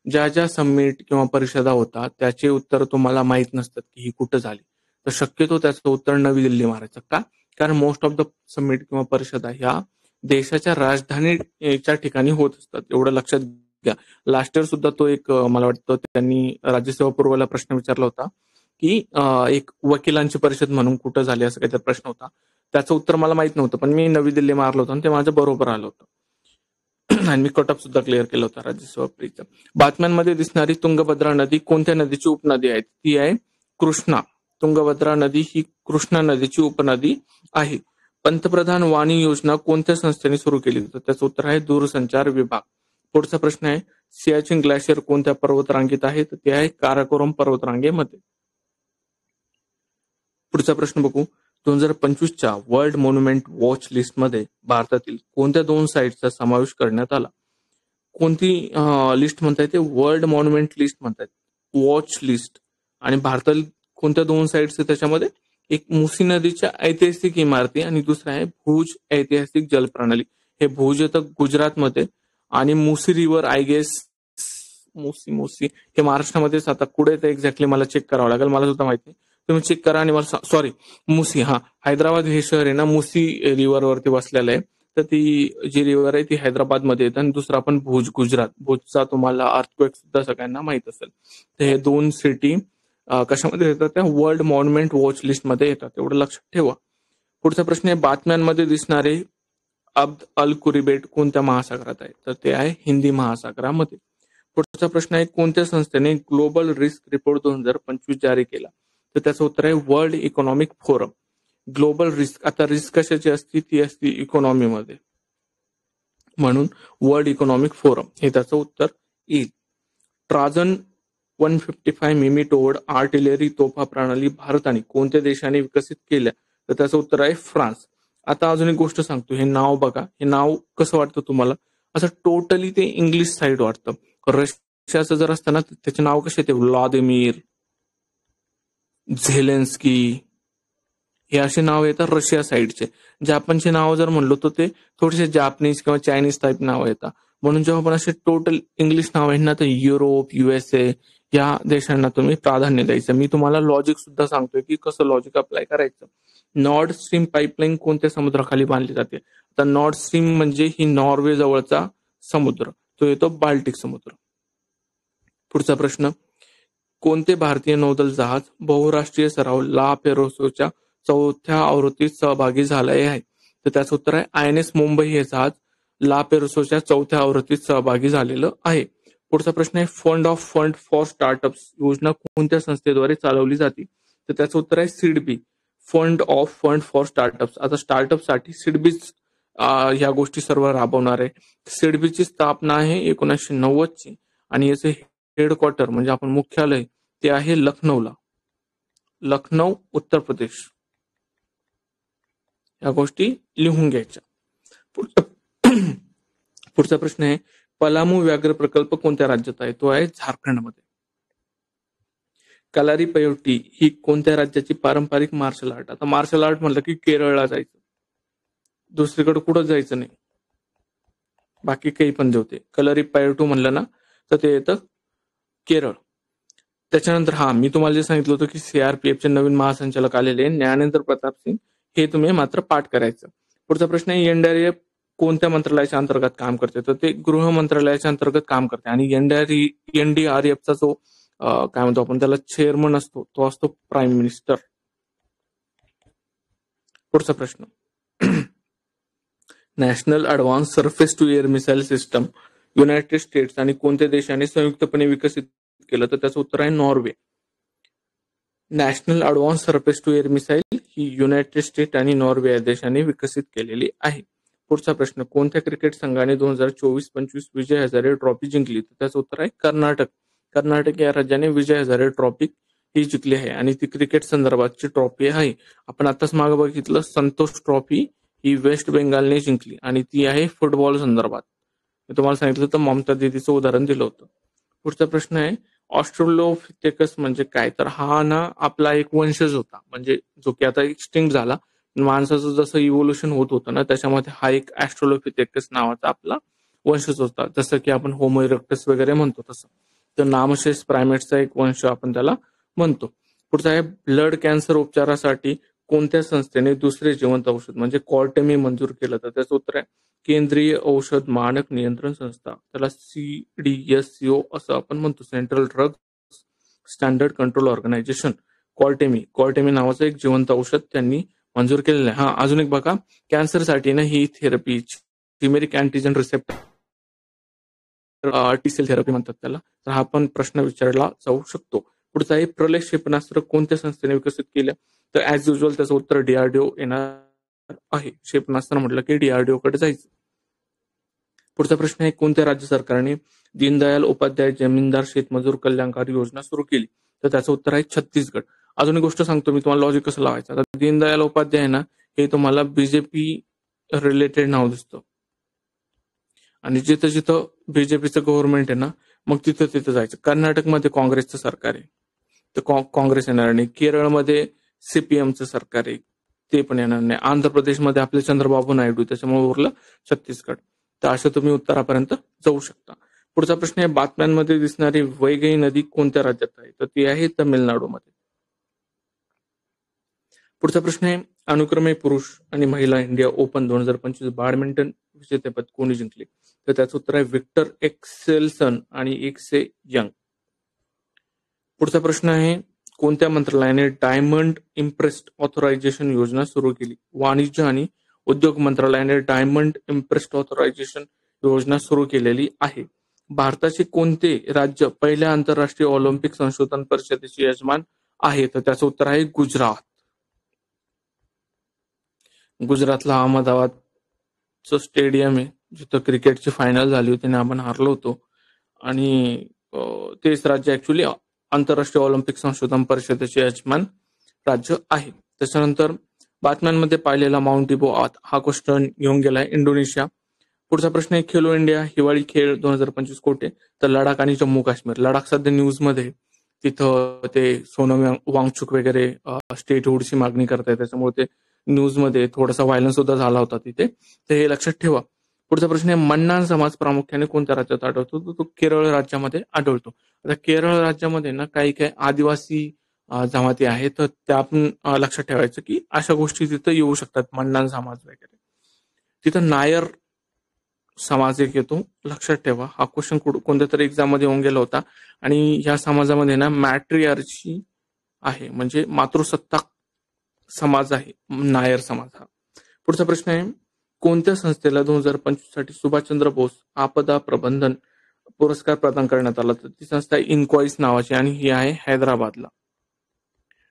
A: ज्या ज्या समिट किंवा परिषदा होतात त्याचे उत्तर तुम्हाला माहित नसतात की ही कुठं झाली, तर शक्यतो त्याचं उत्तर नवी दिल्ली मारायचं. का? कारण मोस्ट ऑफ द समिट किंवा परिषदा ह्या देशाच्या राजधानीच्या ठिकाणी होत असतात, एवढं लक्षात घ्या. लास्ट इयर सुद्धा तो एक मला वाटतं त्यांनी राज्यसेवा पूर्वला प्रश्न विचारला होता की एक वकिलांची परिषद म्हणून कुठं झाली, असं काहीतरी प्रश्न होता. त्याचं उत्तर मला माहित नव्हतं, पण मी नवी दिल्ली मारलं होतं आणि ते माझ्या बरोबर आलं होतं. आणि मी कटअप सुद्धा क्लिअर केलं होतं राज्यसेवा प्रीचं. बातम्यांमध्ये दिसणारी तुंगभद्रा नदी कोणत्या नदीची उपनदी आहे? ती आहे कृष्णा. तुंगभद्रा नदी ही कृष्णा नदीची उपनदी आहे. पंतप्रधान वाणी योजना कोणत्या संस्थेने सुरू केली? तर त्याचं उत्तर आहे दूरसंचार विभाग. पुढचा प्रश्न आहे, सियाचिन ग्लेशियर कोणत्या पर्वतरांगेत आहे? तर ते आहे काराकोरम पर्वतरांगेमध्ये. पुढचा प्रश्न बघू. 2025च्या वर्ल्ड मॉन्युमेंट वॉच लिस्ट मध्ये भारतातील कोणत्या 2 साइटचा समावेश करण्यात आला? कोणती लिस्ट म्हणता येते? वर्ल्ड मॉन्युमेंट लिस्ट म्हणतात, वॉच लिस्ट. आणि भारतातील कोणत्या 2 साइट्स आहेत त्याच्यामध्ये? एक मुसी नदीच्या ऐतिहासिक इमारती आणि दुसरा आहे भुज ऐतिहासिक जलप्रणाली. हे भुज येतं गुजरातमध्ये आणि मुसी रिव्हर आय गेस मुसी हे महाराष्ट्रामध्येच. आता कुठे ते एक्झॅक्टली मला चेक करावं लागेल, मला सुद्धा माहिती नाही, तुम्ही चेक करा आणि मला सॉरी मुसी. हैदराबाद हे शहर आहे ना मुसी रिव्हरवरती वसलेलं आहे. तर ती जी रिव्हर आहे ती हैदराबादमध्ये येते. आणि दुसरा पण भुज गुजरात. भुजचा तुम्हाला अर्थक्वेक सुद्धा सगळ्यांना माहित असेल. तर हे 2 सिटी कशामध्ये येतात? त्या वर्ल्ड मॉन्युमेंट वॉच लिस्ट मध्ये येतात, एवढं लक्षात ठेवा. पुढचा प्रश्न आहे, बातम्यांमध्ये दिसणारे अब्द अल कुरिबेट कोणत्या महासागरात आहे? तर ते आहे हिंदी महासागरामध्ये. पुढचा प्रश्न आहे, कोणत्या संस्थेने ग्लोबल रिस्क रिपोर्ट 2025 जारी केला? तर त्याचं उत्तर आहे world economic forum. Global risk, आता रिस्क कशाची असती? ती असती इकॉनॉमीमध्ये, म्हणून वर्ल्ड इकॉनॉमिक फोरम हे त्याचं उत्तर येईल. ट्राजन 155 मिमी टोवर्ड आर्टिलरी तोफा प्रणाली भारताने कोणत्या देशाने विकसित केल्या? तर त्याचं उत्तर आहे फ्रान्स. आता अजून एक गोष्ट सांगतो, हे नाव बघा. हे नाव कसं वाटतं तुम्हाला? असं टोटली ते इंग्लिश साइड वाटतं. रशियाचं जर असतं ना त्याचे नाव कसे येते? व्लादिमीर, झेलेन्स्की, हे असे नाव येतात रशिया साइडचे. जापानचे नाव जर म्हणलो तर ते थोडेसे जापनीज किंवा चायनीज टाईप नाव येतात. म्हणून जेव्हा आपण असे टोटल इंग्लिश नाव आहे ना तर युरोप, USA या देशांना तुम्ही प्राधान्य द्यायचं. मी तुम्हाला लॉजिक सुद्धा सांगतोय की कसं लॉजिक अप्लाय करायचं. नॉर्ड स्ट्रीम पाईपलाईन कोणत्या समुद्राखाली बांधली जाते? आता नॉर्ड स्ट्रीम म्हणजे ही नॉर्वे जवळचा समुद्र, तो येतो बाल्टिक समुद्र. पुढचा प्रश्न, कोणते भारतीय नौदल जहाज बहुराष्ट्रीय सराव ला पेरोसोच्या 4थ्या आवृत्तीत सहभागी झाले आहे? तर त्याचं उत्तर आहे INS मुंबई हे जहाज ला पेरोसोच्या 4थ्या आवृत्तीत सहभागी झालेलं आहे. पुढचा प्रश्न आहे, फंड फॉर स्टार्टअप्स योजना कोणत्या संस्थेद्वारे चालवली जाते? तर त्याचं उत्तर आहे सिडबी, फंड फॉर स्टार्टअप्स. आता स्टार्टअपसाठी सिडबीच ह्या गोष्टी सर्व राबवणार आहे. सिडबीची स्थापना आहे 1990 ची आणि याचे हेडक्वार्टर म्हणजे आपण मुख्यालय ते आहे लखनौला, लखनौ उत्तर प्रदेश. या गोष्टी लिहून घ्यायच्या. पुढचा प्रश्न आहे, पलामू व्याघ्र प्रकल्प कोणत्या राज्यात आहे? तो आहे झारखंडमध्ये. कलारीपयट्टी ही कोणत्या राज्याची पारंपरिक मार्शल आर्ट? आता मार्शल आर्ट म्हणलं की केरळला जायचं, दुसरीकडे कुठं जायचं नाही, बाकी काही पण देवते. कलारीपयट्टू म्हणलं ना तर ते येतं केरळ. त्याच्यानंतर मी तुम्हाला जे सांगितलं होतं की CRPFचे नवीन महासंचालक आलेले ज्ञानेंद्र प्रताप सिंग, हे तुम्ही मात्र पाठ करायचं. पुढचा प्रश्न आहे, NDRF कोणत्या मंत्रालयाच्या अंतर्गत काम करते? तर ते गृह मंत्रालयाच्या अंतर्गत काम करते. आणि NDRFचा जो काय म्हणतो आपण त्याला चेअरमन असतो तो असतो प्राईम मिनिस्टर. पुढचा प्रश्न, national advance surface to air missile system United States आणि कोणत्या देशाने संयुक्तपणे विकसित केलं? तर त्याचं उत्तर आहे Norway. National advance surface to air missile ही युनायटेड स्टेट आणि नॉर्वे या देशाने विकसित केलेली आहे. पुढचा प्रश्न, कोणत्या क्रिकेट संघाने 2024-25 विजय हजारे ट्रॉफी जिंकली? तर त्याचं उत्तर आहे कर्नाटक. कर्नाटक या राज्याने विजय हजारे ट्रॉफी ही जिंकली आहे आणि ती क्रिकेट संदर्भातची ट्रॉफी आहे. आपण आताच मागे बघितलं, संतोष ट्रॉफी ही वेस्ट बेंगालने जिंकली आणि ती आहे फुटबॉल संदर्भात. मी तुम्हाला सांगितलं तर ममता दीदीचं उदाहरण दिलं होतं. पुढचा प्रश्न आहे, ऑस्ट्रेलोपिथेकस म्हणजे काय? तर हा ना आपला एक वंशज होता, म्हणजे जो की आता एक्सटिंक्ट झाला. माणसाचं जसं इव्होल्युशन होत होतं ना, त्याच्यामध्ये हा एक ऑस्ट्रेलोपिथेकस नावाचा आपला वंशज होता. जसं की आपण होमो इरेक्टस वगैरे म्हणतो तसं. तर नामशेष प्रायमेट्सचा एक वंश आपण त्याला म्हणतो. पुढचा आहे, ब्लड कॅन्सर उपचारासाठी कोणत्या संस्थेने दुसरे जिवंत औषध म्हणजे कॉर्टेमी मंजूर केलं? तर त्याचं उत्तर आहे केंद्रीय औषध मानक नियंत्रण संस्था, त्याला CDSCO असं आपण म्हणतो, central drug standard control organisation. कॉर्टेमी नावाचं एक जिवंत औषध त्यांनी मंजूर केलेलं आहे. हा, अजून एक बघा, कॅन्सरसाठी ना ही therapy chimeric antigen receptor T cell therapy म्हणतात त्याला. तर हा पण प्रश्न विचारला जाऊ शकतो. पुढचा आहे, प्रलय क्षेपणास्त्र कोणत्या संस्थेने विकसित केलं? तर ऍज युजल त्याचं उत्तर DRDO येणार आहे. क्षेपणास्त्र म्हटलं की DRDO कडे जायचं. पुढचा प्रश्न आहे, कोणत्या राज्य सरकारने दीनदयाल उपाध्याय जमीनदार शेतमजूर कल्याणकारी योजना सुरू केली? तर त्याचं उत्तर आहे छत्तीसगड. अजून एक गोष्ट सांगतो मी तुम्हाला, लॉजिक कसं लावायचं. आता दीनदयाल उपाध्याय ना, हे तुम्हाला बीजेपी रिलेटेड नाव दिसतं आणि जिथं जिथं बीजेपीचं गव्हर्नमेंट आहे ना, मग तिथं तिथं जायचं. कर्नाटकमध्ये काँग्रेसचं सरकार आहे, तर काँग्रेस येणार नाही. केरळमध्ये CPMचं सरकार आहे, ते पण येणार नाही. आंध्र प्रदेशमध्ये आपले चंद्रबाबू नायडू, त्याच्यामुळे उरलं छत्तीसगड. तर असं तुम्ही उत्तरापर्यंत जाऊ शकता. पुढचा प्रश्न आहे, बातम्यांमध्ये दिसणारी वैगई नदी कोणत्या राज्यात आहे? तर ती आहे तमिळनाडूमध्ये. पुढचा प्रश्न आहे, अनुक्रमे पुरुष आणि महिला इंडिया ओपन 2025 बॅडमिंटन विजेतेपद कोणी जिंकले? तर त्याचं उत्तर आहे विक्टर एक्सेल्सन आणि एक्से यंग. पुढचा प्रश्न आहे, कोणत्या मंत्रालयाने डायमंड इम्प्रेस्ड ऑथरायझेशन योजना सुरू केली? वाणिज्य आणि उद्योग मंत्रालयाने डायमंड इम्प्रेस्ड ऑथरायझेशन योजना सुरू केलेली आहे. भारताचे कोणते राज्य पहिल्या आंतरराष्ट्रीय ऑलिम्पिक संशोधन परिषदेचे यजमान आहे? तर त्याचं उत्तर आहे गुजरात. गुजरातला अहमदाबादचं स्टेडियम आहे, जिथं क्रिकेटची फायनल झाली होती आणि आपण हारलो होतो. आणि तेच राज्य ऍक्च्युली आंतरराष्ट्रीय ऑलिम्पिक संशोधन परिषदेचे यजमान राज्य आहे. त्याच्यानंतर बातम्यांमध्ये पाहिलेला माउंट इबो हा क्वेश्चन येऊन गेलाय इंडोनेशिया. पुढचा प्रश्न आहे, खेलो इंडिया हिवाळी खेळ 2025 कोठे? तर लडाख आणि जम्मू काश्मीर. लडाख सध्या न्यूजमध्ये, तिथं ते सोनम वांगचुक वगैरे स्टेटहुडची मागणी करतायत, त्याच्यामुळे ते न्यूजमध्ये थोडासा व्हायलन्स सुद्धा झाला होता तिथे. तर हे लक्षात ठेवा. पुढचा प्रश्न आहे, मन्नान समाज प्रामुख्याने कोणत्या राज्यात आढळतो? तर तो केरळ राज्यामध्ये आढळतो. आता केरळ राज्यामध्ये ना काही काही आदिवासी जमाती आहेत, तर त्या आपण लक्षात ठेवायचं की अशा गोष्टी तिथं येऊ शकतात, मन्नान समाज वगैरे. तिथं नायर समाज एक येतो, लक्षात ठेवा. हा क्वेश्चन कोणत्या तरी एक्झाम मध्ये येऊन गेला होता. आणि ह्या समाजामध्ये ना मॅट्रिआर्ची आहे, म्हणजे मातृसत्ताक समाज आहे नायर समाज हा. पुढचा प्रश्न आहे, कोणत्या संस्थेला 2025 साठी सुभाषचंद्र बोस आपदा प्रबंधन पुरस्कार प्रदान करण्यात आला? तर ती संस्था आहे इन्क्वाईस नावाची आणि ही आहे हैदराबादला.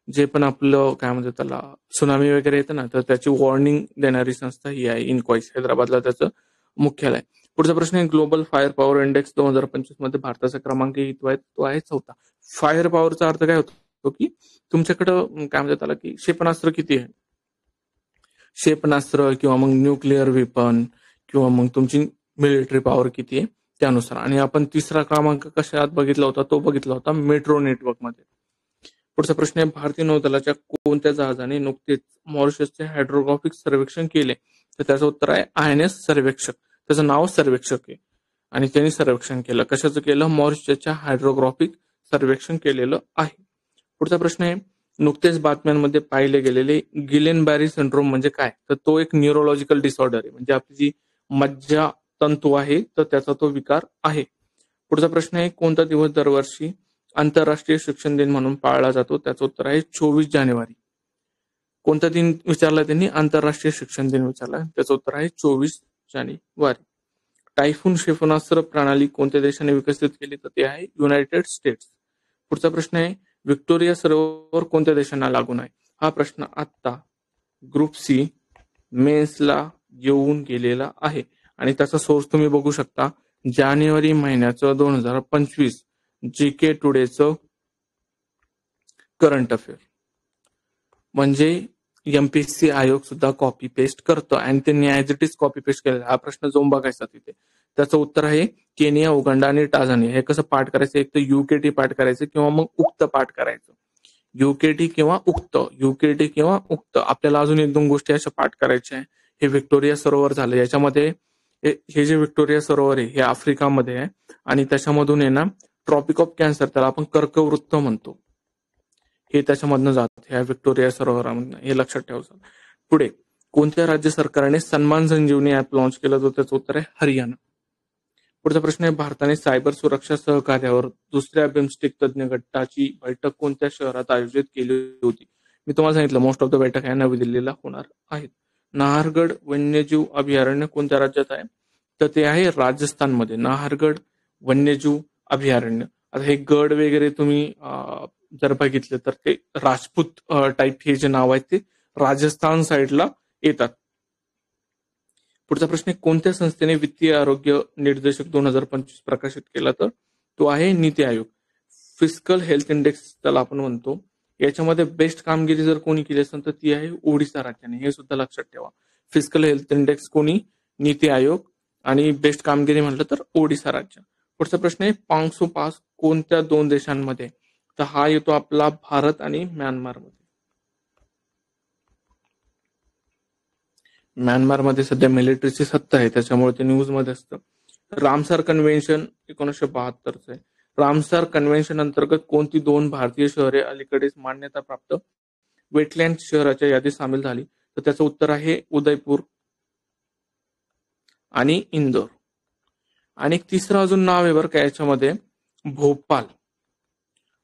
A: जे पण आपलं काय म्हणतात त्याला, सुनामी वगैरे येतं ना, तर त्याची वॉर्निंग देणारी संस्था ही आहे इन्क्वाईस. हैदराबादला त्याचं मुख्यालय. पुढचा प्रश्न आहे, ग्लोबल फायर पॉवर इंडेक्स 2025 मध्ये भारताचा क्रमांक तो आहे 4था. फायर पॉवरचा अर्थ काय होतो की तुमच्याकडं काय म्हणतात त्याला की क्षेपणास्त्र किती आहे, क्षेपणास्त्र किंवा मग न्यूक्लिअर वेपन किंवा मग तुमची मिलिटरी पॉवर किती आहे त्यानुसार. आणि आपण तिसरा क्रमांक कशात बघितला होता? तो बघितला होता मेट्रो नेटवर्क मध्ये. पुढचा प्रश्न आहे, भारतीय नौदलाच्या कोणत्या जहाजाने नुकतेच मॉरिशसचे हायड्रोग्राफिक सर्वेक्षण केले? तर त्याचं उत्तर आहे INS सर्वेक्षक. त्याचं नाव सर्वेक्षक आहे आणि त्यांनी सर्वेक्षण केलं. कशाचं केलं? मॉरिशसच्या हायड्रोग्राफिक सर्वेक्षण केलेलं आहे. पुढचा प्रश्न आहे, नुकतेच बातम्यांमध्ये पाहिले गेलेले गिलेन बॅरी सिंड्रोम म्हणजे काय? तर तो एक न्यूरोलॉजिकल डिसऑर्डर आहे, म्हणजे आपली जी मज्जा तंतू आहे तर त्याचा तो विकार आहे. पुढचा प्रश्न आहे, कोणता दिवस दरवर्षी आंतरराष्ट्रीय शिक्षण दिन म्हणून पाळला जातो? त्याचं उत्तर आहे 24 जानेवारी. कोणता दिन विचारला त्यांनी? आंतरराष्ट्रीय शिक्षण दिन विचारला, त्याचं उत्तर आहे 24 जानेवारी. टायफून क्षेपणास्त्र प्रणाली कोणत्या देशाने विकसित केली? तर ते आहे युनायटेड स्टेट्स. पुढचा प्रश्न आहे, व्हिक्टोरिया सरोवर कोणत्या देशांना लागून आहे? हा प्रश्न आता ग्रुप C मेन्सला येऊन गेलेला आहे. आणि त्याचा सोर्स तुम्ही बघू शकता, जानेवारी महिन्याचं 2025 GK टुडेचं करंट अफेअर. म्हणजे एमपीएससी आयोग सुद्धा कॉपी पेस्ट करतो आणि त्यांनी as it is copy paste केलेला. हा प्रश्न जो बघायचा तिथे, त्याचं उत्तर आहे केनिया, उगांडा आणि टांझानिया. हे कसं पाठ करायचं, एक तर युकेटी पाठ करायचं किंवा मग उक्त पाठ करायचं. युकेटी किंवा उक्त, युकेटी किंवा उक्त. आपल्याला अजून एक दोन गोष्टी अशा पाठ करायच्या आहे. हे व्हिक्टोरिया सरोवर झालं. याच्यामध्ये हे जे व्हिक्टोरिया सरोवर आहे हे आफ्रिकामध्ये आहे आणि त्याच्यामधून आहे ना ट्रॉपिक ऑफ कॅन्सर, त्याला आपण कर्कवृत्त म्हणतो, हे त्याच्यामधनं जातात ह्या व्हिक्टोरिया सरोवरामधनं. हे लक्षात ठेवायचं. पुढे, कोणत्या राज्य सरकारने सन्मान संजीवनी ऍप लॉन्च केलं, तर त्याचं उत्तर आहे हरियाणा. पुढचा प्रश्न आहे, भारताने सायबर सुरक्षा सहकार्यावर दुसऱ्या बिमस्टेक तज्ज्ञ गटाची बैठक कोणत्या शहरात आयोजित केली होती? मी तुम्हाला सांगितलं मोस्ट ऑफ द बैठक ह्या नवी दिल्लीला होणार आहेत. नाहरगड वन्यजीव अभयारण्य कोणत्या राज्यात आहे? तर ते आहे राजस्थानमध्ये, नाहरगड वन्यजीव अभयारण्य. आता हे गड वगैरे तुम्ही जर बघितलं तर ते राजपूत टाईप हे जे नाव आहे ते राजस्थान साईडला येतात. पुढचा प्रश्न आहे, कोणत्या संस्थेने वित्तीय आरोग्य निर्देशक 2025 प्रकाशित केला? तर तो आहे NITI Aayog. Fiscal health index त्याला आपण म्हणतो. याच्यामध्ये बेस्ट कामगिरी जर कोणी केली असेल तर ती आहे ओडिशा राज्याने. हे सुद्धा लक्षात ठेवा. फिस्कल हेल्थ इंडेक्स कोणी? नीती आयोग. आणि बेस्ट कामगिरी म्हटलं तर ओडिशा राज्य. पुढचा प्रश्न आहे, पांगसो पास कोणत्या दोन देशांमध्ये? तर हा येतो आपला भारत आणि म्यानमारमध्ये. म्यानमारमध्ये सध्या मिलिटरीची सत्ता आहे, त्याच्यामुळे ते न्यूजमध्ये असतं. रामसार कन्व्हेन्शन 1972 आहे. रामसार कन्व्हेन्शन अंतर्गत कोणती दोन भारतीय शहरे अलीकडेच मान्यता प्राप्त वेटलँड शहराच्या यादीत सामील झाली? तर त्याचं उत्तर आहे उदयपूर आणि इंदोर. आणि तिसरं अजून नाव आहे बरं का याच्यामध्ये, भोपाल.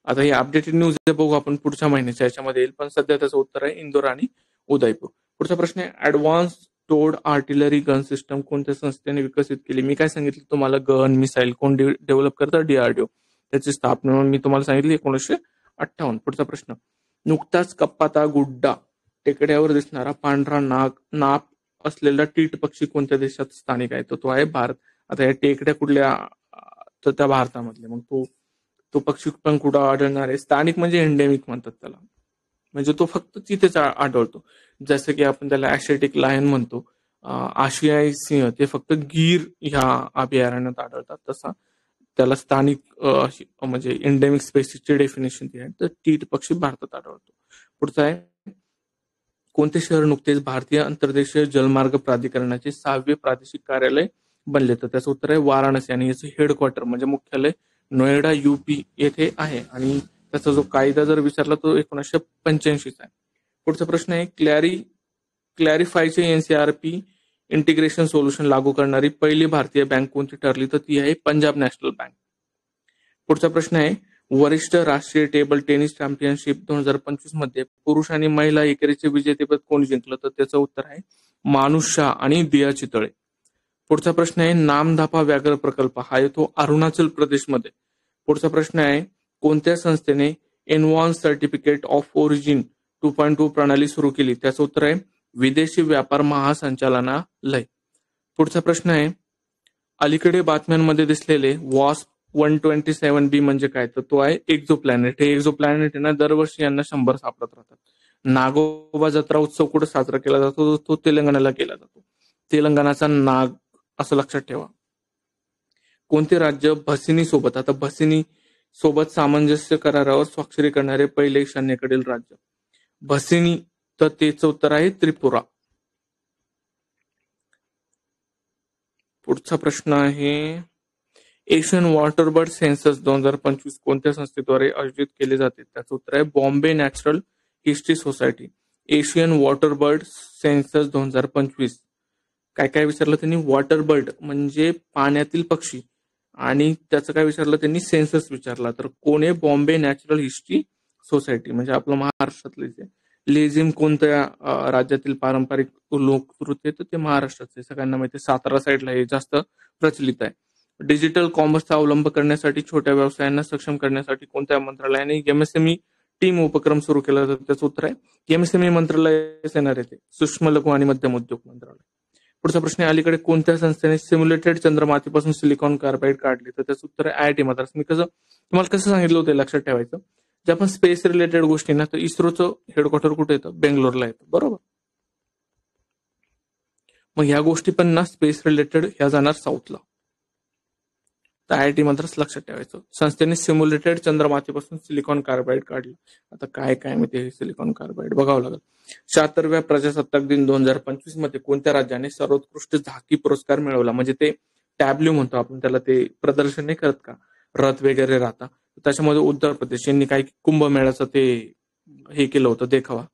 A: आता ही अपडेटेड न्यूज बघू आपण पुढच्या महिन्याच्या याच्यामध्ये येईल, पण सध्या त्याचं उत्तर आहे इंदोर आणि उदयपूर. पुढचा प्रश्न आहे, advance towed artillery gun system कोणत्या संस्थेने विकसित केली? मी काय सांगितलं तुम्हाला, गन मिसाईल कोण डेव्हलप करतं? DRDO. त्याची स्थापना मी तुम्हाला सांगितली 1958. पुढचा प्रश्न, नुकताच कप्पाता गुड्डा टेकड्यावर दिसणारा पांढरा नाप असलेला टीट पक्षी कोणत्या देशात स्थानिक आहे? तर तो आहे भारत. आता या टेकड्या कुठल्या? तर त्या भारतामधल्या. मग तो पक्षी पण कुठं आढळणार आहे? स्थानिक म्हणजे एंडेमिक म्हणतात त्याला, म्हणजे तो फक्त तिथेच आढळतो. जसं की आपण त्याला ऍशियाटिक लायन म्हणतो. आशियाई सिंह ते फक्त गीर ह्या अभयारण्यात आढळतात. तसा त्याला स्थानिक म्हणजे एंडेमिक स्पेसिसची डेफिनेशन ती आहे. तर टीट पक्षी भारतात आढळतो. पुढचा आहे, कोणते शहर नुकतेच भारतीय अंतर्देशीय जलमार्ग प्राधिकरणाचे 6वे प्रादेशिक कार्यालय बनले? तर त्याचं उत्तर आहे वाराणसी. आणि याचं हेडक्वार्टर म्हणजे मुख्यालय नोएडा UP येथे आहे. आणि त्याचा जो कायदा जर विचारला तो 1985 आहे. पुढचा प्रश्न आहे, क्लॅरिफायचे NCRP इंटिग्रेशन सोल्युशन लागू करणारी पहिली भारतीय बँक कोणती ठरली? तर ती आहे पंजाब नॅशनल बँक. पुढचा प्रश्न आहे, वरिष्ठ राष्ट्रीय टेबल टेनिस चॅम्पियनशिप 2025 मध्ये पुरुष आणि महिला एकेरीचे विजेतेपद कोणी जिंकलं? तर त्याचं उत्तर आहे मानुष शाह आणि दिया चितळे. पुढचा प्रश्न आहे, नामधापा व्याघ्र प्रकल्प हा येतो अरुणाचल प्रदेशमध्ये. पुढचा प्रश्न आहे, कोणत्या संस्थेने एनव्हान्स सर्टिफिकेट ऑफ ओरिजिन 2.2 प्रणाली सुरू केली? त्याचं उत्तर आहे विदेशी व्यापार महासंचालनालय. पुढचा प्रश्न आहे, अलीकडे बातम्यांमध्ये दिसलेले वॉस्प 127B म्हणजे काय? तर तो आहे एक्झो प्लॅनेट. हे एक्झो प्लॅनेट आहे ना, दरवर्षी यांना 100 सापडत राहतात. नागोबा जत्रा उत्सव कुठे साजरा केला जातो? तो तेलंगणाला केला जातो. तेलंगणाचा नाग असं लक्षात ठेवा. कोणते राज्य भसिनी सोबत, आता भसिनी सोबत सामंजस्य करारावर स्वाक्षरी करणारे पहिले ईशान्येकडील राज्य? भसिनी, तर त्याचं उत्तर आहे त्रिपुरा. पुढचा प्रश्न आहे, एशियन वॉटर बर्ड सेन्सस 2025 कोणत्या संस्थेद्वारे आयोजित केले जाते? त्याचं उत्तर आहे Bombay Natural History Society. Asian Water Bird Census 2025 काय काय विचारलं त्यांनी? वॉटर बर्ड म्हणजे पाण्यातील पक्षी, आणि त्याचं काय विचारलं त्यांनी? सेन्सस विचारला. तर कोण आहे? Bombay Natural History society. म्हणजे आपलं महाराष्ट्रातले जे लेझिम कोणत्या राज्यातील पारंपरिक लोकनृत्य? तर ते महाराष्ट्राचे. सगळ्यांना माहिती आहे, सातारा साईडला हे जास्त प्रचलित आहे. डिजिटल कॉमर्सचा अवलंब करण्यासाठी छोट्या व्यवसायांना सक्षम करण्यासाठी कोणत्या मंत्रालयाने MSME टीम उपक्रम सुरू केला? तर त्याचं उत्तर आहे MSME मंत्रालय येणार आहे ते सूक्ष्म लघु आणि मध्यम उद्योग मंत्रालय. पुढचा प्रश्न आहे, अलीकडे कोणत्या संस्थेने सिम्युलेटेड चंद्रमातीपासून सिलिकॉन कार्बाईड काढले? तर त्याचं उत्तर आहे IIT मद्रास. मी तुम्हाला कसं सांगितलं होतं लक्षात ठेवायचं, जे आपण स्पेस रिलेटेड गोष्टी ना, तर इस्रोचं हेडक्वार्टर कुठे येतं? बेंगलोरला येतं, बरोबर. मग ह्या गोष्टी पण ना स्पेस रिलेटेड ह्या जाणार साऊथला. तर IIT मद्रास लक्षात ठेवायचं. संस्थेने सिम्युलेटेड चंद्रमातीपासून सिलिकॉन कार्बाईड काढलं. आता काय मी ते सिलिकॉन कार्बाईड बघावं लागेल. 76व्या प्रजासत्ताक दिन 2025 मध्ये कोणत्या राज्याने सर्वोत्कृष्ट झाकी पुरस्कार मिळवला? म्हणजे ते टॅब्ल्यू म्हणतो आपण त्याला, ते प्रदर्शन नाही करत का, रथ वगैरे राहता, त्याच्यामध्ये उत्तर प्रदेश यांनी काही कुंभमेळ्याचं ते हे केलं होतं, देखावा.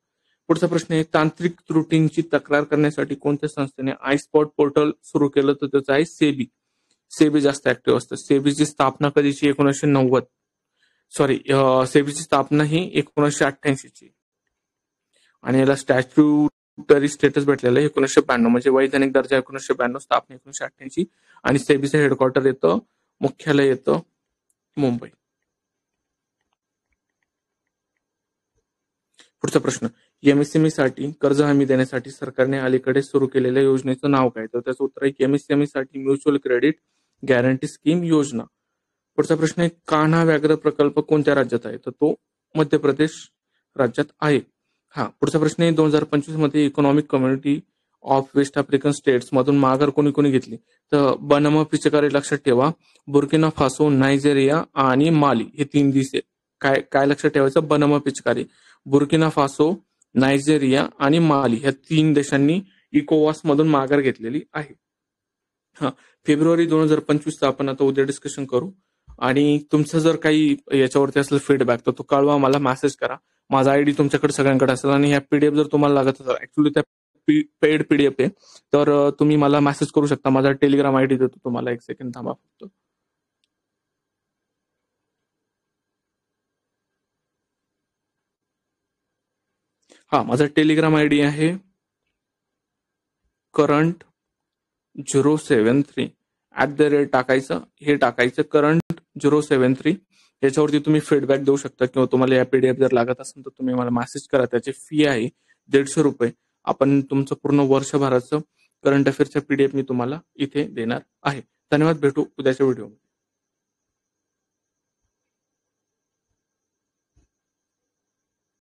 A: पुढचा प्रश्न आहे, तांत्रिक त्रुटींची तक्रार करण्यासाठी कोणत्या संस्थेने आयस्पॉट पोर्टल सुरू केलं? तर त्याचं आहे सेबी. सेबी जास्त ऍक्टिव्ह असतं. सेबीची स्थापना कधीची? 1990. सॉरी, सेबीची स्थापना ही 1988ची. आणि याला स्टॅच्युटरी स्टेटस भेटलेलं आहे 1992, म्हणजे वैधानिक दर्जा 1992, स्थापना 1988. आणि सेबीचं हेडक्वार्टर येतं, मुख्यालय येतं मुंबई. पुढचा प्रश्न, MSME साठी कर्ज हमी देण्यासाठी सरकारने अलीकडे सुरू केलेल्या योजनेचं नाव काय? तर त्याचं उत्तर आहे MSME साठी म्युच्युअल क्रेडिट गॅरंटी स्कीम योजना. पुढचा प्रश्न आहे, कान्हा व्याघ्र प्रकल्प कोणत्या राज्यात आहे? तर तो मध्य प्रदेश राज्यात आहे. पुढचा प्रश्न आहे, 2025 मध्ये Economic Community of West African States मधून माघार कोणी कोणी घेतली? तर बनम पिचकारी लक्षात ठेवा, बुर्किना फासो, नायजेरिया आणि माली हे 3 देश आहे. काय लक्षात ठेवायचं? बनम पिचकारी, बुर्किना फासो, नायजेरिया आणि माली ह्या 3 देशांनी इकोवास मधून माघार घेतलेली आहे. फेब्रुवारी 2025 आपण आता उद्या डिस्कशन करू. आणि तुमचं जर काही याच्यावरती असेल फीडबॅक तर तो कळवा, मला मेसेज करा. माझा आयडी तुमच्याकडे सगळ्यांकडे असेल. आणि ह्या PDF जर तुम्हाला लागत असेल, ऍक्च्युली त्या पेड PDF आहे, तर तुम्ही मला मेसेज करू शकता. माझा टेलिग्राम आयडी देतो तुम्हाला, 1 सेकंड थांबा फक्त. माझा टेलिग्राम आयडी आहे करंट 073 टाकायचं, हे टाकायचं करंट 073. याच्यावरती तुम्ही फीडबॅक देऊ शकता, किंवा तुम्हाला या PDF जर लागत असेल तर तुम्ही मला मेसेज करा. त्याची फी आहे 150 रुपये. आपण तुमचं पूर्ण वर्षभराचं करंट अफेअर्सच्या PDF मी तुम्हाला इथे देणार आहे. धन्यवाद, भेटू उद्याच्या व्हिडिओ.